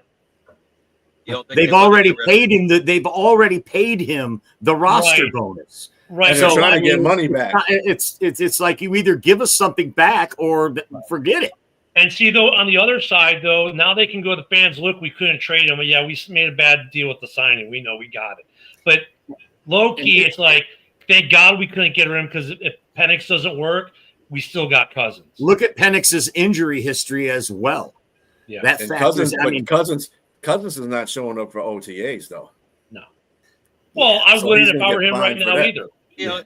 They've already paid him. They've already paid him the roster bonus.
Right.
And they're trying to get money back.
It's like you either give us something back or forget it.
And see, though, on the other side, though, now they can go to the fans, look, we couldn't trade him. Yeah, we made a bad deal with the signing. We know we got it. But low-key, it's like, thank God we couldn't get rid of him because if Penix doesn't work, we still got Cousins.
Look at Penix's injury history as well.
Yeah.
That
Cousins is not showing up for OTAs, though.
No. Well, I wouldn't if I were him right now either.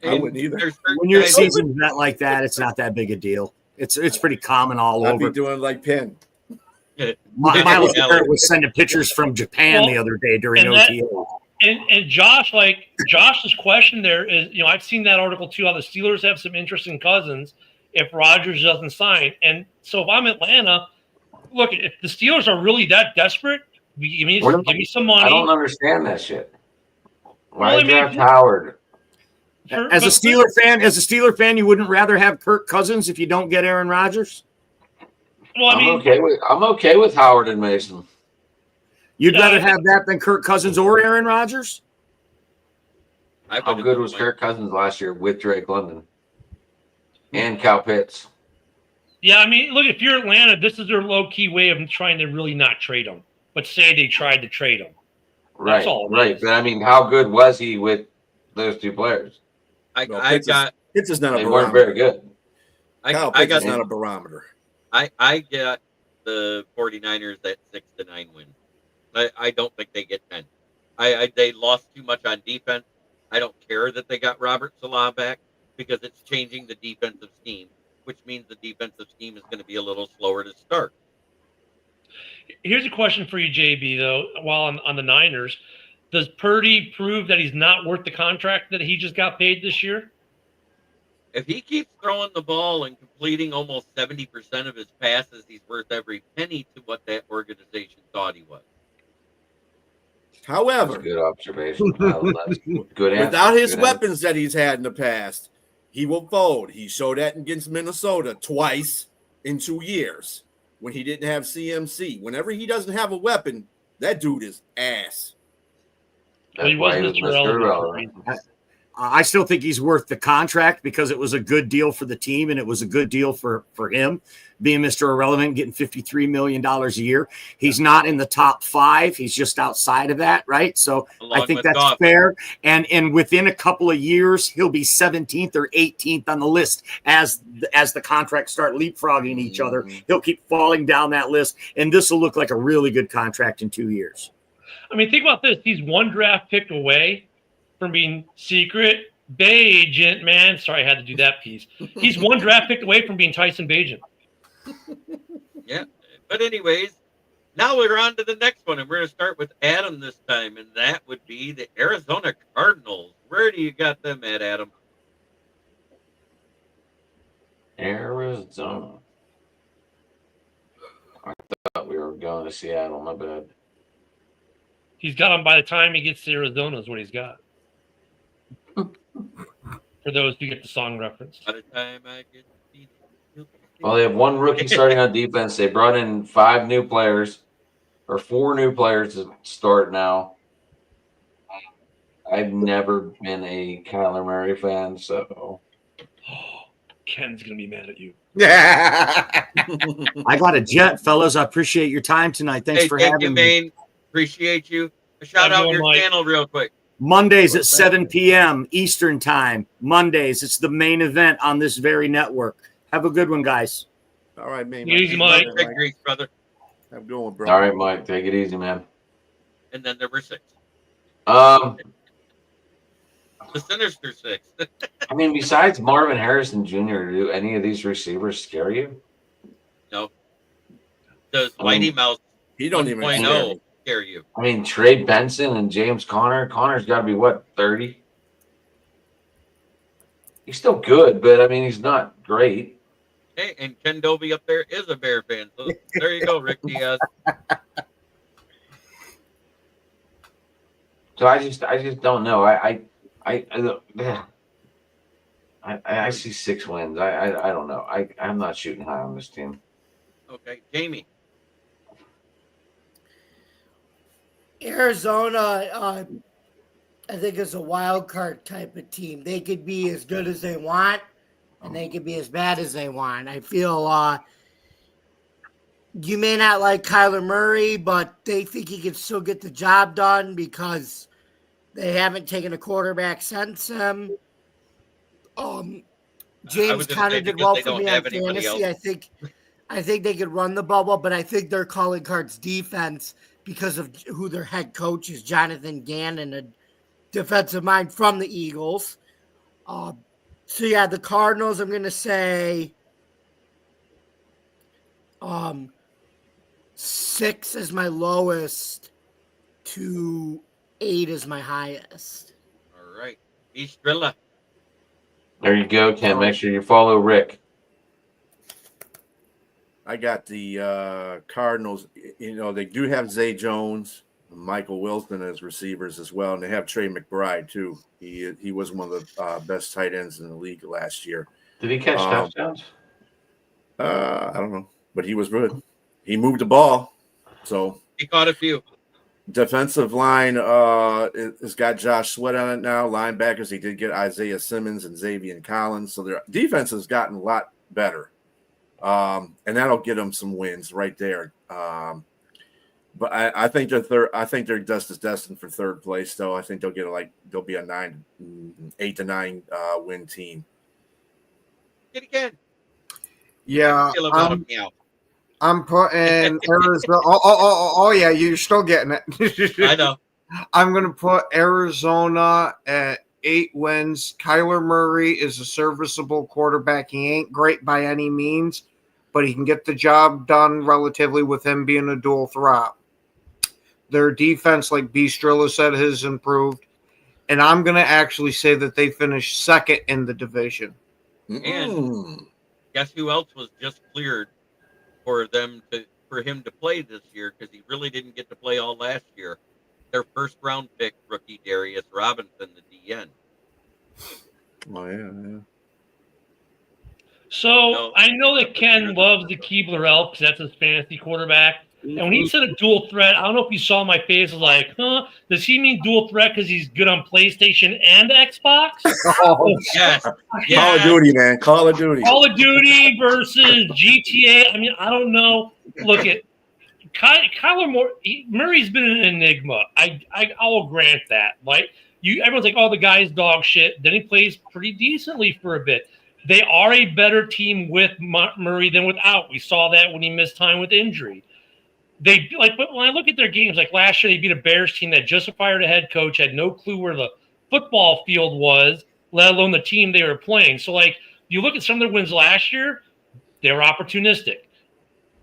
I wouldn't either.
When you're a seasoned vet like that, it's not that big a deal. It's pretty common all over.
I'd be doing like Penn.
Miles Garrett was sending pictures from Japan the other day during OTA.
And Josh's question there is, I've seen that article too, how the Steelers have some interest in Cousins if Rodgers doesn't sign. And so if I'm Atlanta, look, if the Steelers are really that desperate, give me some money.
I don't understand that shit. Why
Well, I mean,
draft Howard?
As a Steeler fan, you wouldn't rather have Kirk Cousins if you don't get Aaron Rodgers?
Well,
I'm okay with Howard and Mason.
You'd rather have that than Kirk Cousins or Aaron Rodgers?
How good was Kirk Cousins last year with Drake London and Kyle Pitts?
Yeah, I mean, look, if you're Atlanta, this is their low-key way of trying to really not trade him, but say they tried to trade him.
Right, right. But I mean, how good was he with those two players?
Pitts is not a barometer.
They weren't very good.
Kyle Pitts is not a barometer.
I get the 49ers at 6 to 9 wins. I don't think they get 10. They lost too much on defense. I don't care that they got Robert Salah back because it's changing the defensive scheme, which means the defensive scheme is going to be a little slower to start.
Here's a question for you, JB, though, while on the Niners. Does Purdy prove that he's not worth the contract that he just got paid this year?
If he keeps throwing the ball and completing almost 70% of his passes, he's worth every penny to what that organization thought he was.
However,
that's a good observation. Good answer.
Without his weapons that he's had in the past, he will fold. He showed that against Minnesota twice in 2 years when he didn't have CMC. Whenever he doesn't have a weapon, that dude is ass.
Well, he wasn't irrelevant.
I still think he's worth the contract because it was a good deal for the team and it was a good deal for him being Mr. Irrelevant, getting $53 million a year. He's not in the top 5. He's just outside of that, right? So I think that's fair. And within a couple of years, he'll be 17th or 18th on the list as the contracts start leapfrogging each other. He'll keep falling down that list, and this will look like a really good contract in 2 years.
I mean, think about this. He's one draft pick away from being secret Bagent, man. Sorry, I had to do that piece. He's one draft pick away from being Tyson Bagent.
Yeah. But anyways, now we're on to the next one, and we're going to start with Adam this time, and that would be the Arizona Cardinals. Where do you got them at, Adam?
Arizona. I thought we were going to Seattle. My bad.
He's got them by the time he gets to Arizona is what he's got. For those who get the song reference.
By the time I get
Well, they have one rookie starting on defense. They brought in 5 new players, or 4 new players to start now. I've never been a Kyler Murray fan, so
Ken's gonna be mad at you.
Yeah, I got a jet, fellas. I appreciate your time tonight. Thanks for having me.
Appreciate you. Shout out your channel real quick.
Mondays at 7 p.m. Eastern time. Mondays, it's the main event on this very network. Have a good one, guys.
All right, man.
Easy, Mike.
Great, brother.
Have a good one, bro.
All right, Mike. Take it easy, man.
And then there were 6.
The
sinister 6.
I mean, besides Marvin Harrison Jr., do any of these receivers scare you?
No. Does Whitey Mouse
he don't even
scare you?
I mean, Trey Benson and James Conner. Conner's got to be, what, 30? He's still good, but, I mean, he's not great.
Hey, and Ken Dovey up there is a Bear fan. So there you go, Rick Diaz.
So I just don't know. I see 6 wins. I don't know. I'm not shooting high on this team.
Okay, Jamie.
Arizona, I think is a wild card type of team. They could be as good as they want, and they could be as bad as they want. I feel you may not like Kyler Murray, but they think he can still get the job done because they haven't taken a quarterback since him. James Conner did well for me on fantasy. I think they could run the bubble, but I think their calling card's defense because of who their head coach is, Jonathan Gannon, a defensive mind from the Eagles. So yeah, the Cardinals, I'm going to say 6 is my lowest to 8 is my highest.
All right. Estrella.
There you go, Ken. Make sure you follow Rick.
I got the Cardinals. They do have Zay Jones, Michael Wilson as receivers as well, and they have Trey McBride too. He was one of the best tight ends in the league last year.
Did he catch touchdowns?
I don't know, but he was good. He moved the ball, so
he caught a few.
Defensive line has got Josh Sweat on it now. Linebackers, he did get Isaiah Simmons and Xavier Collins, so their defense has gotten a lot better. And that'll get them some wins right there. But I think they're third. I think they're just destined for third place. Though I think they'll be a 8 to 9 win team.
Get again.
Yeah, I'm putting Arizona. Oh, yeah, you're still getting it.
I know.
I'm going to put Arizona at 8 wins. Kyler Murray is a serviceable quarterback. He ain't great by any means, but he can get the job done relatively with him being a dual threat. Their defense, like B. Strilla said, has improved. And I'm going to actually say that they finished second in the division.
And guess who else was just cleared for him to play this year, because he really didn't get to play all last year? Their first round pick rookie Darius Robinson, the DN.
Oh yeah.
So I know that Ken loves the Keebler Elf because that's his fantasy quarterback. And when he said a dual threat, I don't know if you saw my face. I was like, huh? Does he mean dual threat because he's good on PlayStation and Xbox?
Oh,
yes.
Call of Duty, man. Call of Duty.
Call of Duty versus GTA. I mean, I don't know. Look at Kyler Murray's been an enigma. I'll grant that. Like everyone's like, oh, the guy's dog shit. Then he plays pretty decently for a bit. They are a better team with Murray than without. We saw that when he missed time with injury. But when I look at their games, like last year, they beat a Bears team that just fired a head coach, had no clue where the football field was, let alone the team they were playing. So, you look at some of their wins last year, they were opportunistic.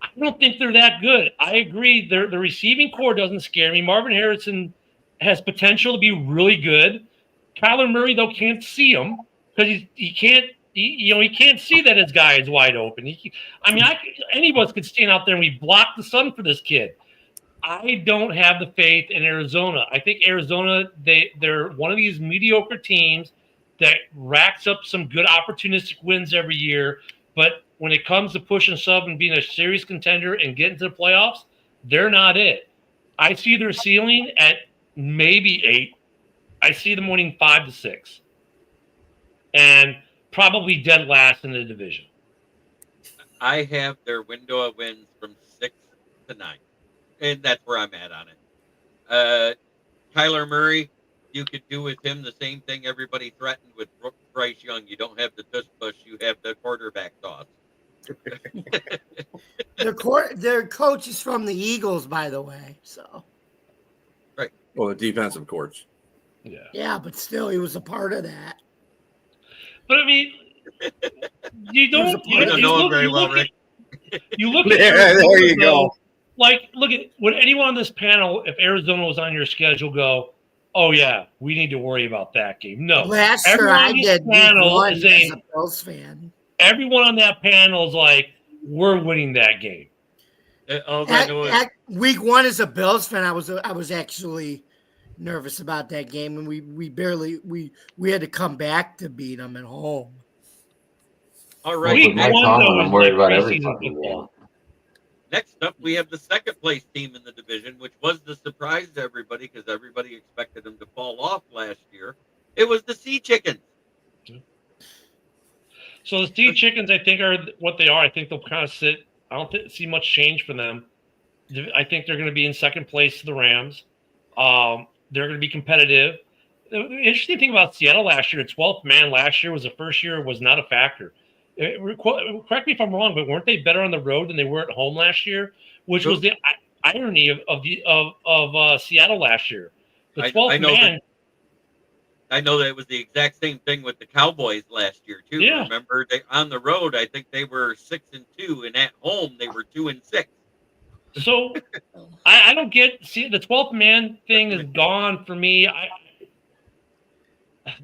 I don't think they're that good. I agree. The receiving core doesn't scare me. Marvin Harrison has potential to be really good. Kyler Murray, though, can't see him because he can't. He can't see that his guy is wide open. Any of us could stand out there and we block the sun for this kid. I don't have the faith in Arizona. I think Arizona, they're one of these mediocre teams that racks up some good opportunistic wins every year. But when it comes to pushing sub and being a serious contender and getting to the playoffs, they're not it. I see their ceiling at maybe 8. I see them winning 5 to 6. And probably dead last in the division.
I have their window of wins from 6 to 9. And that's where I'm at on it. Kyler Murray, you could do with him the same thing everybody threatened with Bryce Young. You don't have the tush push, you have the quarterback toss.
Their coach is from the Eagles, by the way. So,
right.
Well, the defensive coach.
Yeah, but still, he was a part of that.
But I mean, you don't know him very well, Rick. You look at
there you go.
Look at would anyone on this panel, if Arizona was on your schedule, go, oh yeah, we need to worry about that game. No,
last year I did. Panel is a Bills fan.
Everyone on that panel is like, we're winning that game.
Week 1 as a Bills fan, I was actually nervous about that game, and we had to come back to beat them at home.
All right.
Week 1 I'm worried about every fucking game.
Next up, we have the second place team in the division, which was the surprise to everybody because everybody expected them to fall off last year. It was the Sea Chickens.
So the Sea Chickens, I think, are what they are. I think they'll kind of sit. I don't see much change for them. I think they're going to be in second place to the Rams. They're going to be competitive. The interesting thing about Seattle last year, 12th man last year was the first year was not a factor. Correct me if I'm wrong, but weren't they better on the road than they were at home last year? Which was the irony of Seattle last year. The 12th man.
I know that it was the exact same thing with the Cowboys last year too.
Yeah.
Remember, on the road, I think they were 6-2, and at home they were 2-6.
So I don't get the 12th man thing is gone for me.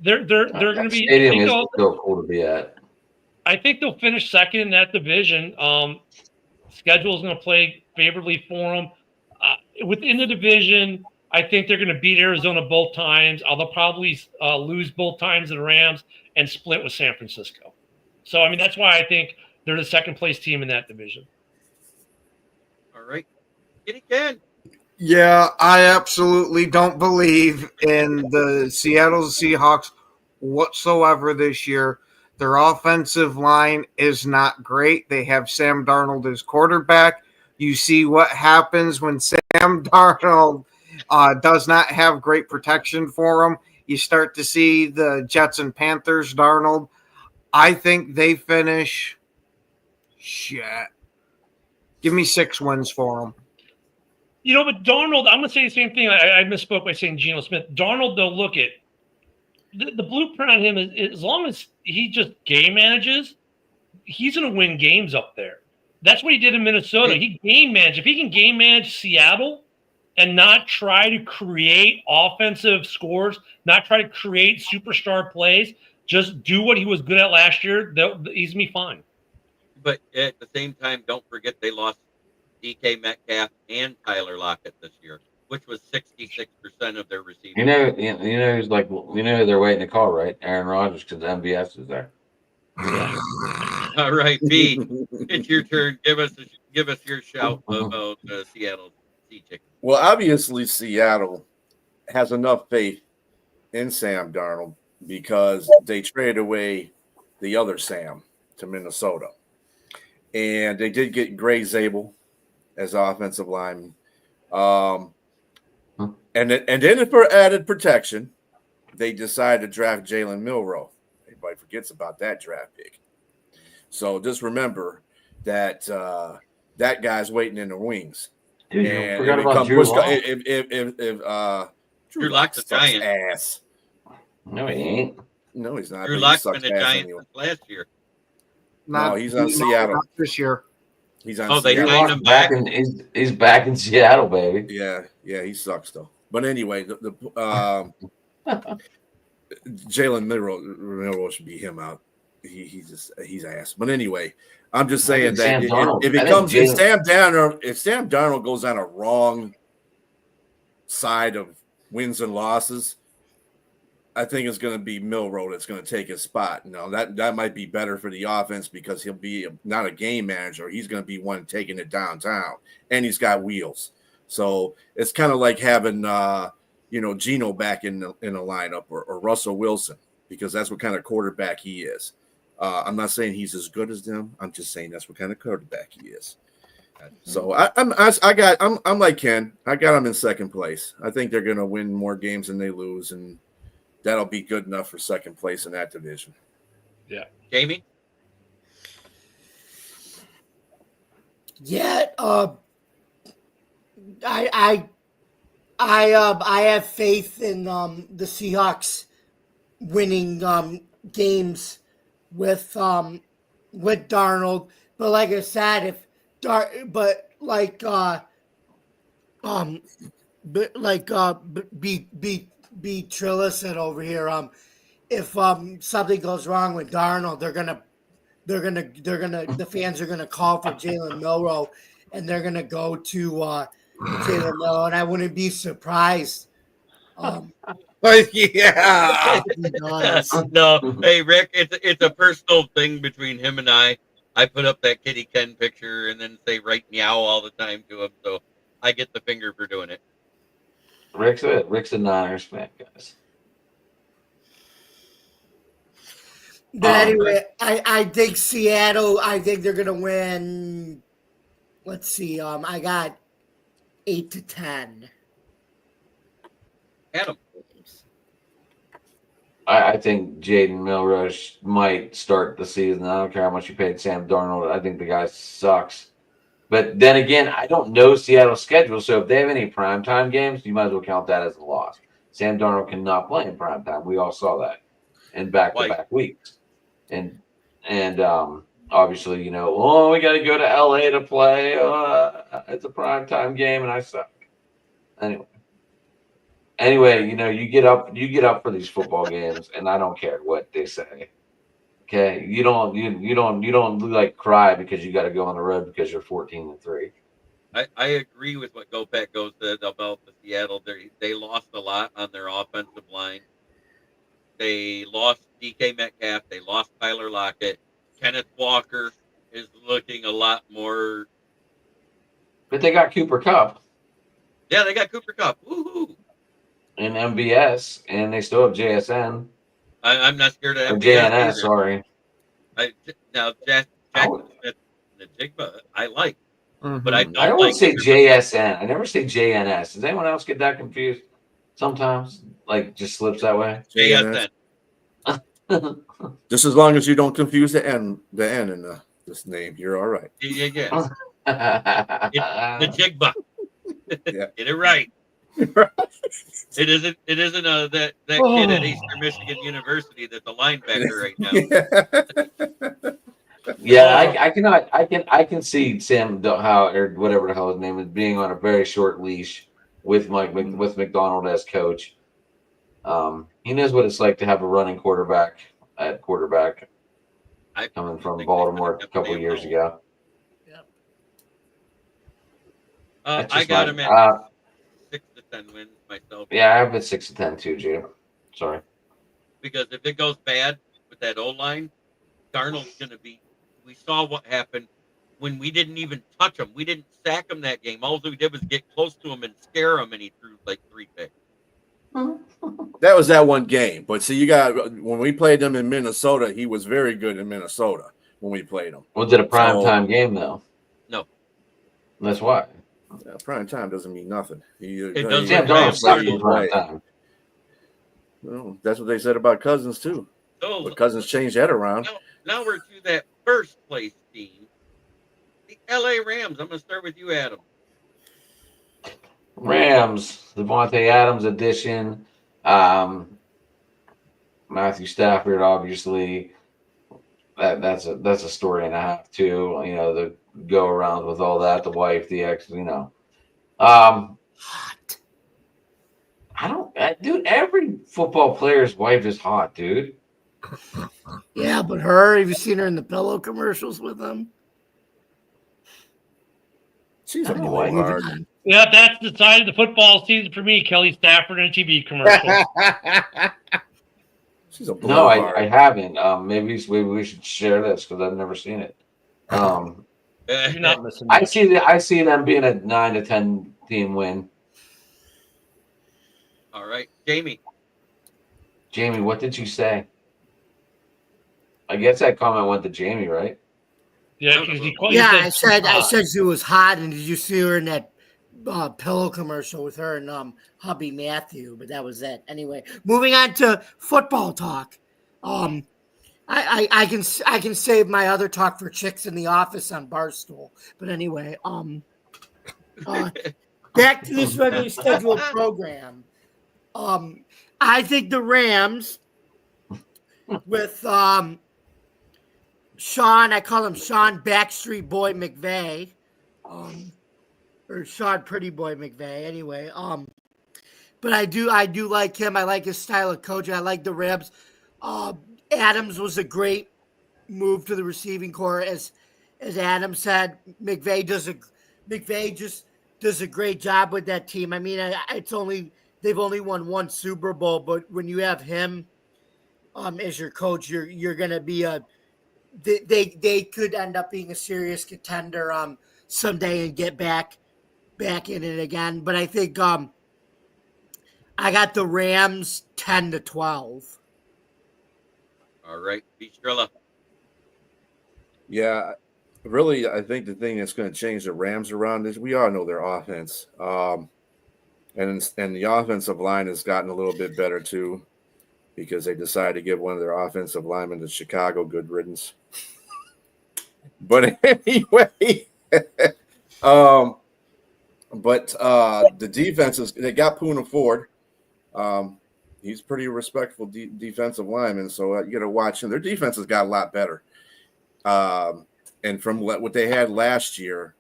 They're going to be.
Stadium is still cool to be at.
I think they'll finish second in that division. Schedule is going to play favorably for them. Within the division, I think they're going to beat Arizona both times. They'll probably lose both times to the Rams and split with San Francisco. So, I mean, that's why I think they're the second place team in that division.
All right. Kitty Ken.
Yeah, I absolutely don't believe in the Seattle Seahawks whatsoever this year. Their offensive line is not great. They have Sam Darnold as quarterback. You see what happens when Sam Darnold does not have great protection for him. You start to see the Jets and Panthers, Darnold. I think they finish Give me 6 wins for them.
You know, but Darnold, I'm going to say the same thing. I misspoke by saying Geno Smith. Darnold, they'll look at the blueprint on him is as long as he just game manages, he's going to win games up there. That's what he did in Minnesota. He game managed. If he can game manage Seattle and not try to create offensive scores, not try to create superstar plays, just do what he was good at last year, he's going to be fine.
But at the same time, don't forget they lost DK Metcalf and Tyler Lockett this year, which was 66% of their receivers.
You know who's like, they're waiting to call, right? Aaron Rodgers, because MVS is there.
All right, B, it's your turn. Give us your shout about Seattle Sea Chicken.
Well, obviously, Seattle has enough faith in Sam Darnold because they traded away the other Sam to Minnesota. And they did get Gray Zabel as offensive lineman. And then for added protection, they decided to draft Jalen Milroe. Everybody forgets about that draft pick. So just remember that that guy's waiting in the wings.
Dude,
and
forgot about Drew Lock.
If Drew Lock's
a giant
ass.
No, he ain't.
No, he's not.
Drew
He
Lock's
sucks
been a
ass
giant
anyway.
last year.
No, he's on Seattle.
Not this year.
He's on
Oh, they
Seattle.
signed him back.
He's back in Seattle, baby.
Yeah, he sucks though. But anyway, the Jalen Milroe should be him out. He's ass. But anyway, I'm just saying that if Sam Darnold goes on a wrong side of wins and losses, I think it's going to be Milroe that's going to take his spot. No, that might be better for the offense because he'll be not a game manager. He's going to be one taking it downtown, and he's got wheels. So it's kind of like having Geno back in the lineup or Russell Wilson, because that's what kind of quarterback he is. I'm not saying he's as good as them. I'm just saying that's what kind of quarterback he is. So I'm like Ken. I got them in second place. I think they're going to win more games than they lose, and that'll be good enough for second place in that division.
Yeah, Jamie.
Yeah, I have faith in the Seahawks winning games with Darnold, but like I said, B Trilla said over here, if something goes wrong with Darnold, the fans are gonna call for Jalen Milroe, and they're gonna go to Jalen Milroe, and I wouldn't be surprised.
Yeah.
No, hey Rick, it's a personal thing between him and I. I put up that Kitty Ken picture and then say right meow all the time to him, so I get the finger for doing it.
Rick's a Niners fan, guys.
But anyway, I think Seattle. I think they're gonna win. Let's see. I got 8-10.
Adam.
I think Jaden Milroe might start the season. I don't care how much you paid Sam Darnold. I think the guy sucks. But then again, I don't know Seattle's schedule, so if they have any primetime games, you might as well count that as a loss. Sam Darnold cannot play in primetime. We all saw that in back-to-back weeks. And obviously, oh, we got to go to LA to play. It's a primetime game, and I suck. Anyway, you get up for these football games, and I don't care what they say. Okay, you don't like cry because you got to go on the road because you're 14-3.
I agree with what GoPack Go said about the Seattle. They lost a lot on their offensive line. They lost DK Metcalf. They lost Tyler Lockett. Kenneth Walker is looking a lot more.
But they got Cooper Kupp.
Yeah, they got Cooper Kupp. Woohoo!
And MVS, and they still have JSN.
I'm not scared of
Or
MVS
JNS,
either.
sorry.
Now Jackson Smith, the Jigba, I like, but I don't.
I always say JSN. I never say JNS. Does anyone else get that confused? Sometimes, like, just slips that way.
JSN.
Just as long as you don't confuse the N in this name, you're all right.
Yeah. The Jigba.
Yeah.
Get it right. It isn't that kid at Eastern Michigan University that's a linebacker right now.
Yeah, I can see Sam Howell or whatever the hell his name is being on a very short leash with with McDonald as coach. He knows what it's like to have a running quarterback at quarterback coming from Baltimore a couple of years ago.
I got him at 6 to 10 wins myself.
Yeah, I have it 6 to 10 too, Jim. Sorry.
Because if it goes bad with that O-line, Darnold's going to be. We saw what happened when we didn't even touch him. We didn't sack him that game. All we did was get close to him and scare him, and he threw like 3 picks.
That was that one game. But see, when we played them in Minnesota, he was very good in Minnesota when we played him.
Was it a primetime game, though?
No.
That's why.
Yeah, prime time doesn't mean nothing. Well, that's what they said about Cousins too.
So,
but Cousins changed that around.
Now we're to that first place team, the LA Rams. I'm going to start with you, Adam.
Rams, Devontae Adams edition. Matthew Stafford, obviously. That's a story and a half too. The go around with all that, the wife, the ex, hot. Dude, every football player's wife is hot, dude.
Yeah, but have you seen her in the pillow commercials with them?
She's a blowhard.
Yeah, that's the side of the football season for me, Kelly Stafford and TV commercial.
She's a blowhard.
No, I haven't. Maybe we should share this because I've never seen it.
You're not missing
I see them being a 9 to 10 team win.
All right, Jamie,
what did you say? I guess that comment went to Jamie, right?
Yeah,
I said she was hot, and did you see her in that pillow commercial with her and hubby Matthew? But that was it. Anyway, moving on to football talk. I can save my other talk for Chicks in the Office on Barstool. But anyway, back to this regularly scheduled program. I think the Rams with Sean, I call him Sean Backstreet Boy McVay, or Sean Pretty Boy McVay. Anyway, but I do like him. I like his style of coaching. I like the Rams. Adams was a great move to the receiving corps, as Adam said. McVay just does a great job with that team. I mean, they've only won one Super Bowl, but when you have him as your coach, you're gonna be they could end up being a serious contender someday and get back in it again. But I think I got the Rams 10-12.
all right, Beastrella.
Yeah, really, I think the thing that's going to change the Rams around is we all know their offense, and the offensive line has gotten a little bit better too, because they decided to give one of their offensive linemen to Chicago. Good riddance. But anyway, the defenses, they got Poona Ford. He's pretty respectful defensive lineman, so you got to watch him. Their defense has got a lot better. And from what they had last year,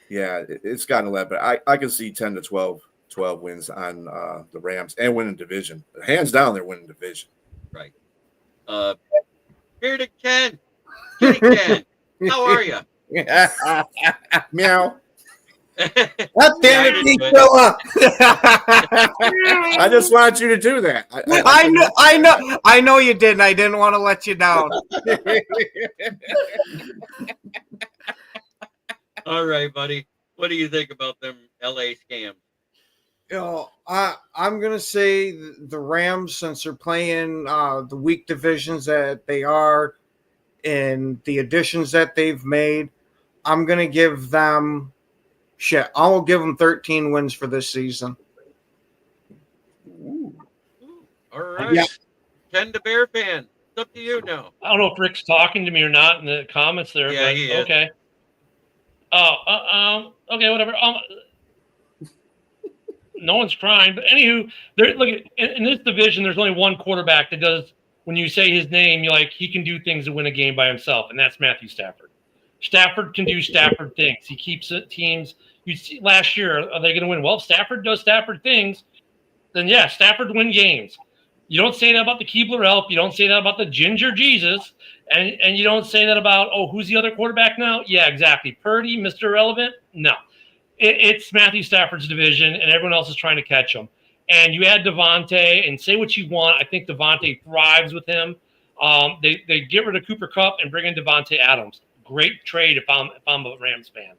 yeah, it's gotten a lot. But I can see 10 to 12 wins on the Rams and winning division. Hands down, they're winning division.
Right. Bearded Ken, Kitty Ken, how are you?
Meow.
God damn it, Priscilla.
I just want you to do that.
I know you didn't. I didn't want to let you down.
All right, buddy. What do you think about them LA scams?
I'm gonna say the Rams, since they're playing the weak divisions that they are, and the additions that they've made, I'm gonna give them shit. I will give them 13 wins for this season.
Ooh. All right.
Yeah.
Ken the Bear fan. It's up to you now.
I don't know if Rick's talking to me or not in the comments there.
Yeah,
but,
he is.
Okay. Okay, whatever. No one's crying, but anywho, look in this division. There's only one quarterback that does. When you say his name, you're like, he can do things to win a game by himself, and that's Matthew Stafford. Stafford can do Stafford things. He keeps teams. You see, last year, are they going to win? Well, if Stafford does Stafford things, then yeah, Stafford win games. You don't say that about the Keebler Elf. You don't say that about the Ginger Jesus, and you don't say that about, oh, who's the other quarterback now? Yeah, exactly. Purdy, Mr. Irrelevant. No, it's Matthew Stafford's division, and everyone else is trying to catch him. And you add Devontae, and say what you want. I think Devontae thrives with him. They get rid of Cooper Kupp and bring in Devontae Adams. Great trade if I'm a Rams fan.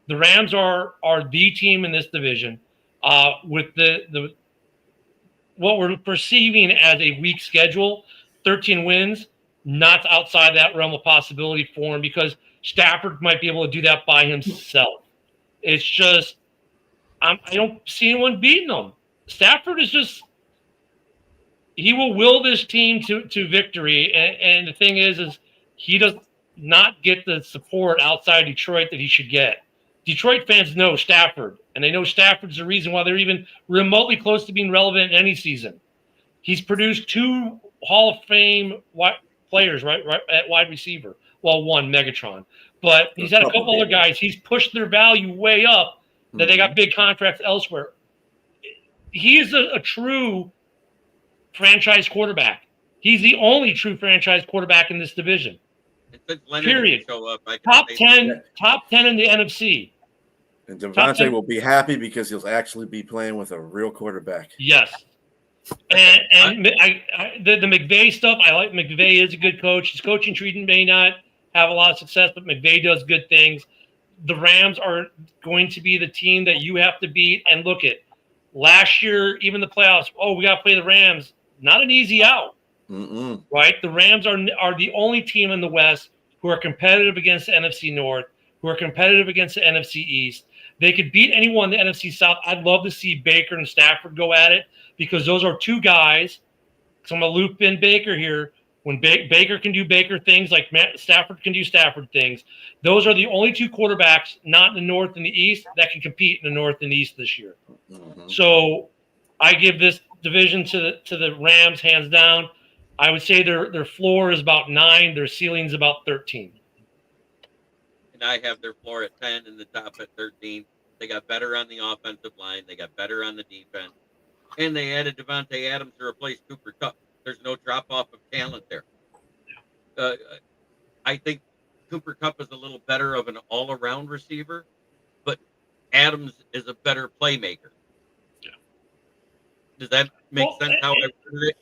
The Rams are the team in this division with the what we're perceiving as a weak schedule. 13 wins, not outside that realm of possibility for him, because Stafford might be able to do that by himself. It's just I don't see anyone beating him. Stafford is just he will will this team to victory, and the thing is he does not get the support outside Detroit that he should get. Detroit fans know Stafford, and they know Stafford's the reason why they're even remotely close to being relevant in any season. He's produced 2 Hall of Fame players right at wide receiver. Well, one, Megatron. But he's had a couple other guys. He's pushed their value way up that they got big contracts elsewhere. He is a true franchise quarterback. He's the only true franchise quarterback in this division. Period.
Show up,
top 10 in the NFC.
And Devontae will be happy because he'll actually be playing with a real quarterback.
Yes. And the McVay stuff, I like. McVay is a good coach. His coaching tree may not have a lot of success, but McVay does good things. The Rams are going to be the team that you have to beat. And look at last year, even the playoffs. Oh, we got to play the Rams. Not an easy out. Right? The Rams are the only team in the West who are competitive against the NFC North, who are competitive against the NFC East. They could beat anyone in the NFC South. I'd love to see Baker and Stafford go at it, because those are 2 guys. So I'm going to loop in Baker here. When Baker can do Baker things like Stafford can do Stafford things, those are the only 2 quarterbacks, not in the North and the East, that can compete in the North and East this year. So I give this division to the Rams hands down. I would say their floor is about 9, their ceiling is about 13.
And I have their floor at 10 and the top at 13. They got better on the offensive line. They got better on the defense. And they added Devontae Adams to replace Cooper Kupp. There's no drop-off of talent there. I think Cooper Kupp is a little better of an all-around receiver, but Adams is a better playmaker.
Yeah.
Does that make sense how I worded it?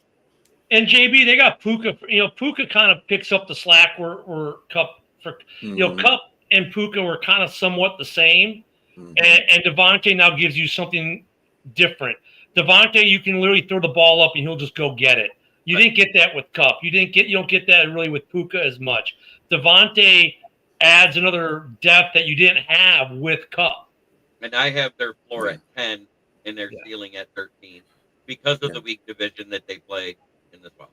And JB, they got Puka. Puka kind of picks up the slack where Kupp Kupp and Puka were kind of somewhat the same. And Devontae now gives you something different. Devontae, you can literally throw the ball up and he'll just go get it. You didn't get that with Kupp. You don't get that really with Puka as much. Devontae adds another depth that you didn't have with Kupp.
And I have their floor at 10 and their ceiling at 13 because of the weak division that they play in this one.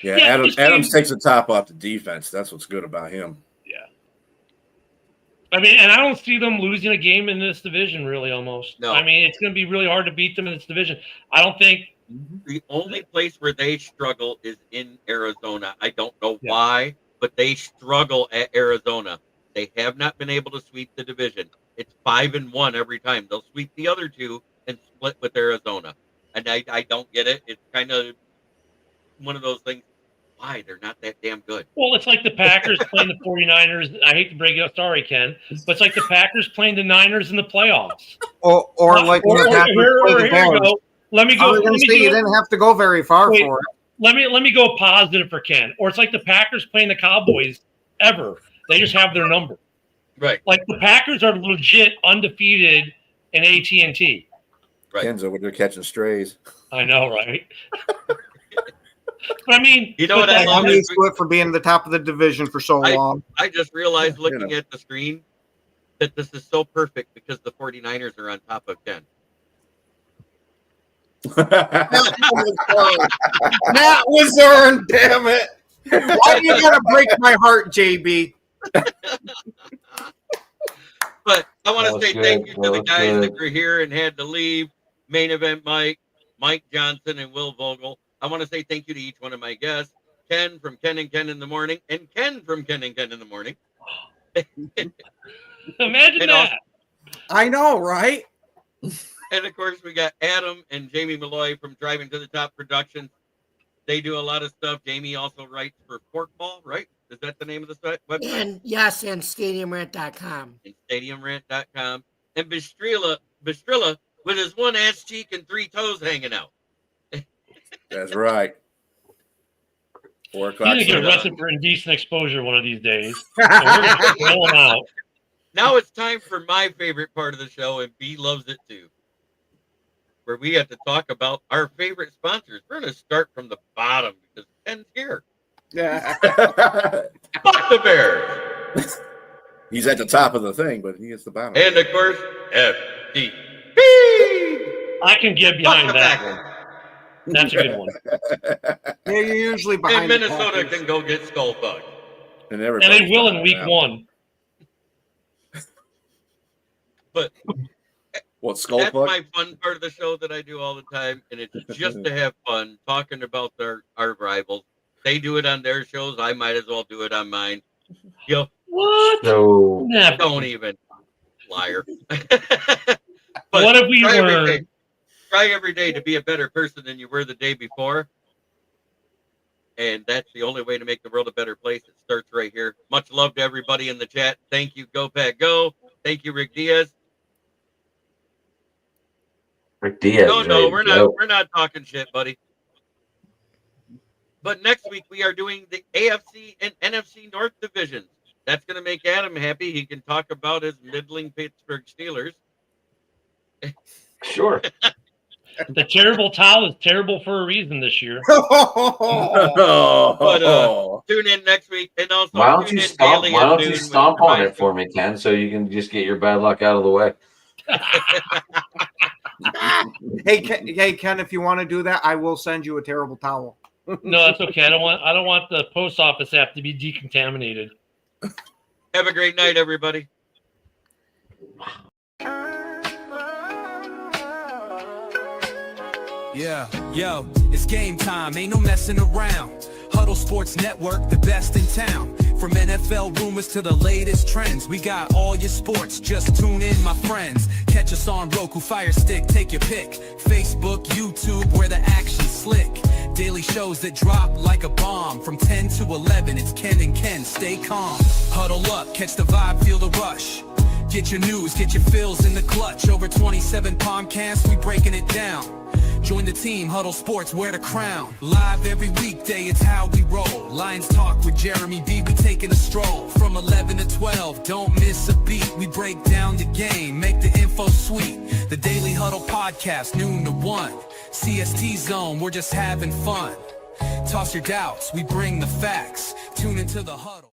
Yeah, Adams takes the top off the defense. That's what's good about him.
Yeah. I mean, and I don't see them losing a game in this division, really, almost.
No.
I mean, it's going to be really hard to beat them in this division. I don't think.
The only place where they struggle is in Arizona. I don't know why, but they struggle at Arizona. They have not been able to sweep the division. It's 5-1 every time. They'll sweep the other two and split with Arizona. And I don't get it. It's kind of one of those things. Why? They're not that damn good.
Well, it's like the Packers playing the 49ers. I hate to break it up. Sorry, Ken. But it's like the Packers playing the Niners in the playoffs.
Or like when the Packers play the Bears.
Go. Let me go.
You didn't have to go very far for it.
Let me go positive for Ken. Or it's like the Packers playing the Cowboys ever. They just have their number.
Right.
Like the Packers are legit undefeated in AT&T.
Right.
Ken's over there catching strays.
I know, right? But I mean,
you know what I love?
I'm used to it for being the top of the division for so long.
I just realized looking at the screen that this is so perfect because the 49ers are on top of 10.
That was earned, damn it. Why do you gotta break my heart, JB?
But I want to say thank you to the guys that were here and had to leave. Main Event Mike Johnson, and Will Vogel. I want to say thank you to each one of my guests. Ken from Ken and Ken in the Morning, and Ken from Ken and Ken in the Morning.
Imagine that.
I know, right?
And of course, we got Adam and Jamie Malloy from Driving to the Top Productions. They do a lot of stuff. Jamie also writes for Forkball, right? Is that the name of the website?
And yes, and StadiumRant.com.
And StadiumRant.com. And Bistrilla with his one ass cheek and 3 toes hanging out.
That's right. 4 o'clock.
He's gonna get arrested for indecent exposure one of these days. So we're gonna bail him out.
Now it's time for my favorite part of the show, and B loves it too, where we have to talk about our favorite sponsors. We're going to start from the bottom because Ken's here.
Yeah.
Fuck the Bears.
He's at the top of the thing, but he gets the bottom.
And of course, FDP.
I can get behind that one. That's a good one.
Yeah, you're usually behind.
And Minnesota can go get Skull Bug.
And
they will in week 1.
But
what, Skull
that's
Bug?
my fun part of the show that I do all the time, and it's just to have fun talking about our rivals. They do it on their shows. I might as well do it on mine. Yo,
what?
So
don't even, liar.
What have we learned?
Try every day to be a better person than you were the day before. And that's the only way to make the world a better place. It starts right here. Much love to everybody in the chat. Thank you, Go Pack Go. Thank you, Rick Diaz.
Rick Diaz.
No, we're not talking shit, buddy. But next week we are doing the AFC and NFC North divisions. That's going to make Adam happy. He can talk about his middling Pittsburgh Steelers.
Sure.
The terrible towel is terrible for a reason this year.
But tune in next week, and also
why don't you stomp on it for me, Ken, so you can just get your bad luck out of the way.
Hey, Ken, if you want to do that, I will send you a terrible towel.
No, that's okay. I don't want the post office app to be decontaminated.
Have a great night, everybody.
Yeah, yo, it's game time, ain't no messing around. Huddle Sports Network, the best in town. From NFL rumors to the latest trends, we got all your sports, just tune in, my friends. Catch us on Roku, Fire Stick, take your pick. Facebook, YouTube, where the action's slick. Daily shows that drop like a bomb. From 10 to 11, it's Ken and Ken, stay calm. Huddle up, catch the vibe, feel the rush. Get your news, get your fills in the clutch. Over 27 podcasts, we breaking it down. Join the team, Huddle Sports, wear the crown. Live every weekday, it's how we roll. Lions Talk with Jeremy B, we taking a stroll. From 11 to 12, don't miss a beat. We break down the game, make the info sweet. The Daily Huddle Podcast, noon to 1. CST Zone, we're just having fun. Toss your doubts, we bring the facts. Tune into the Huddle.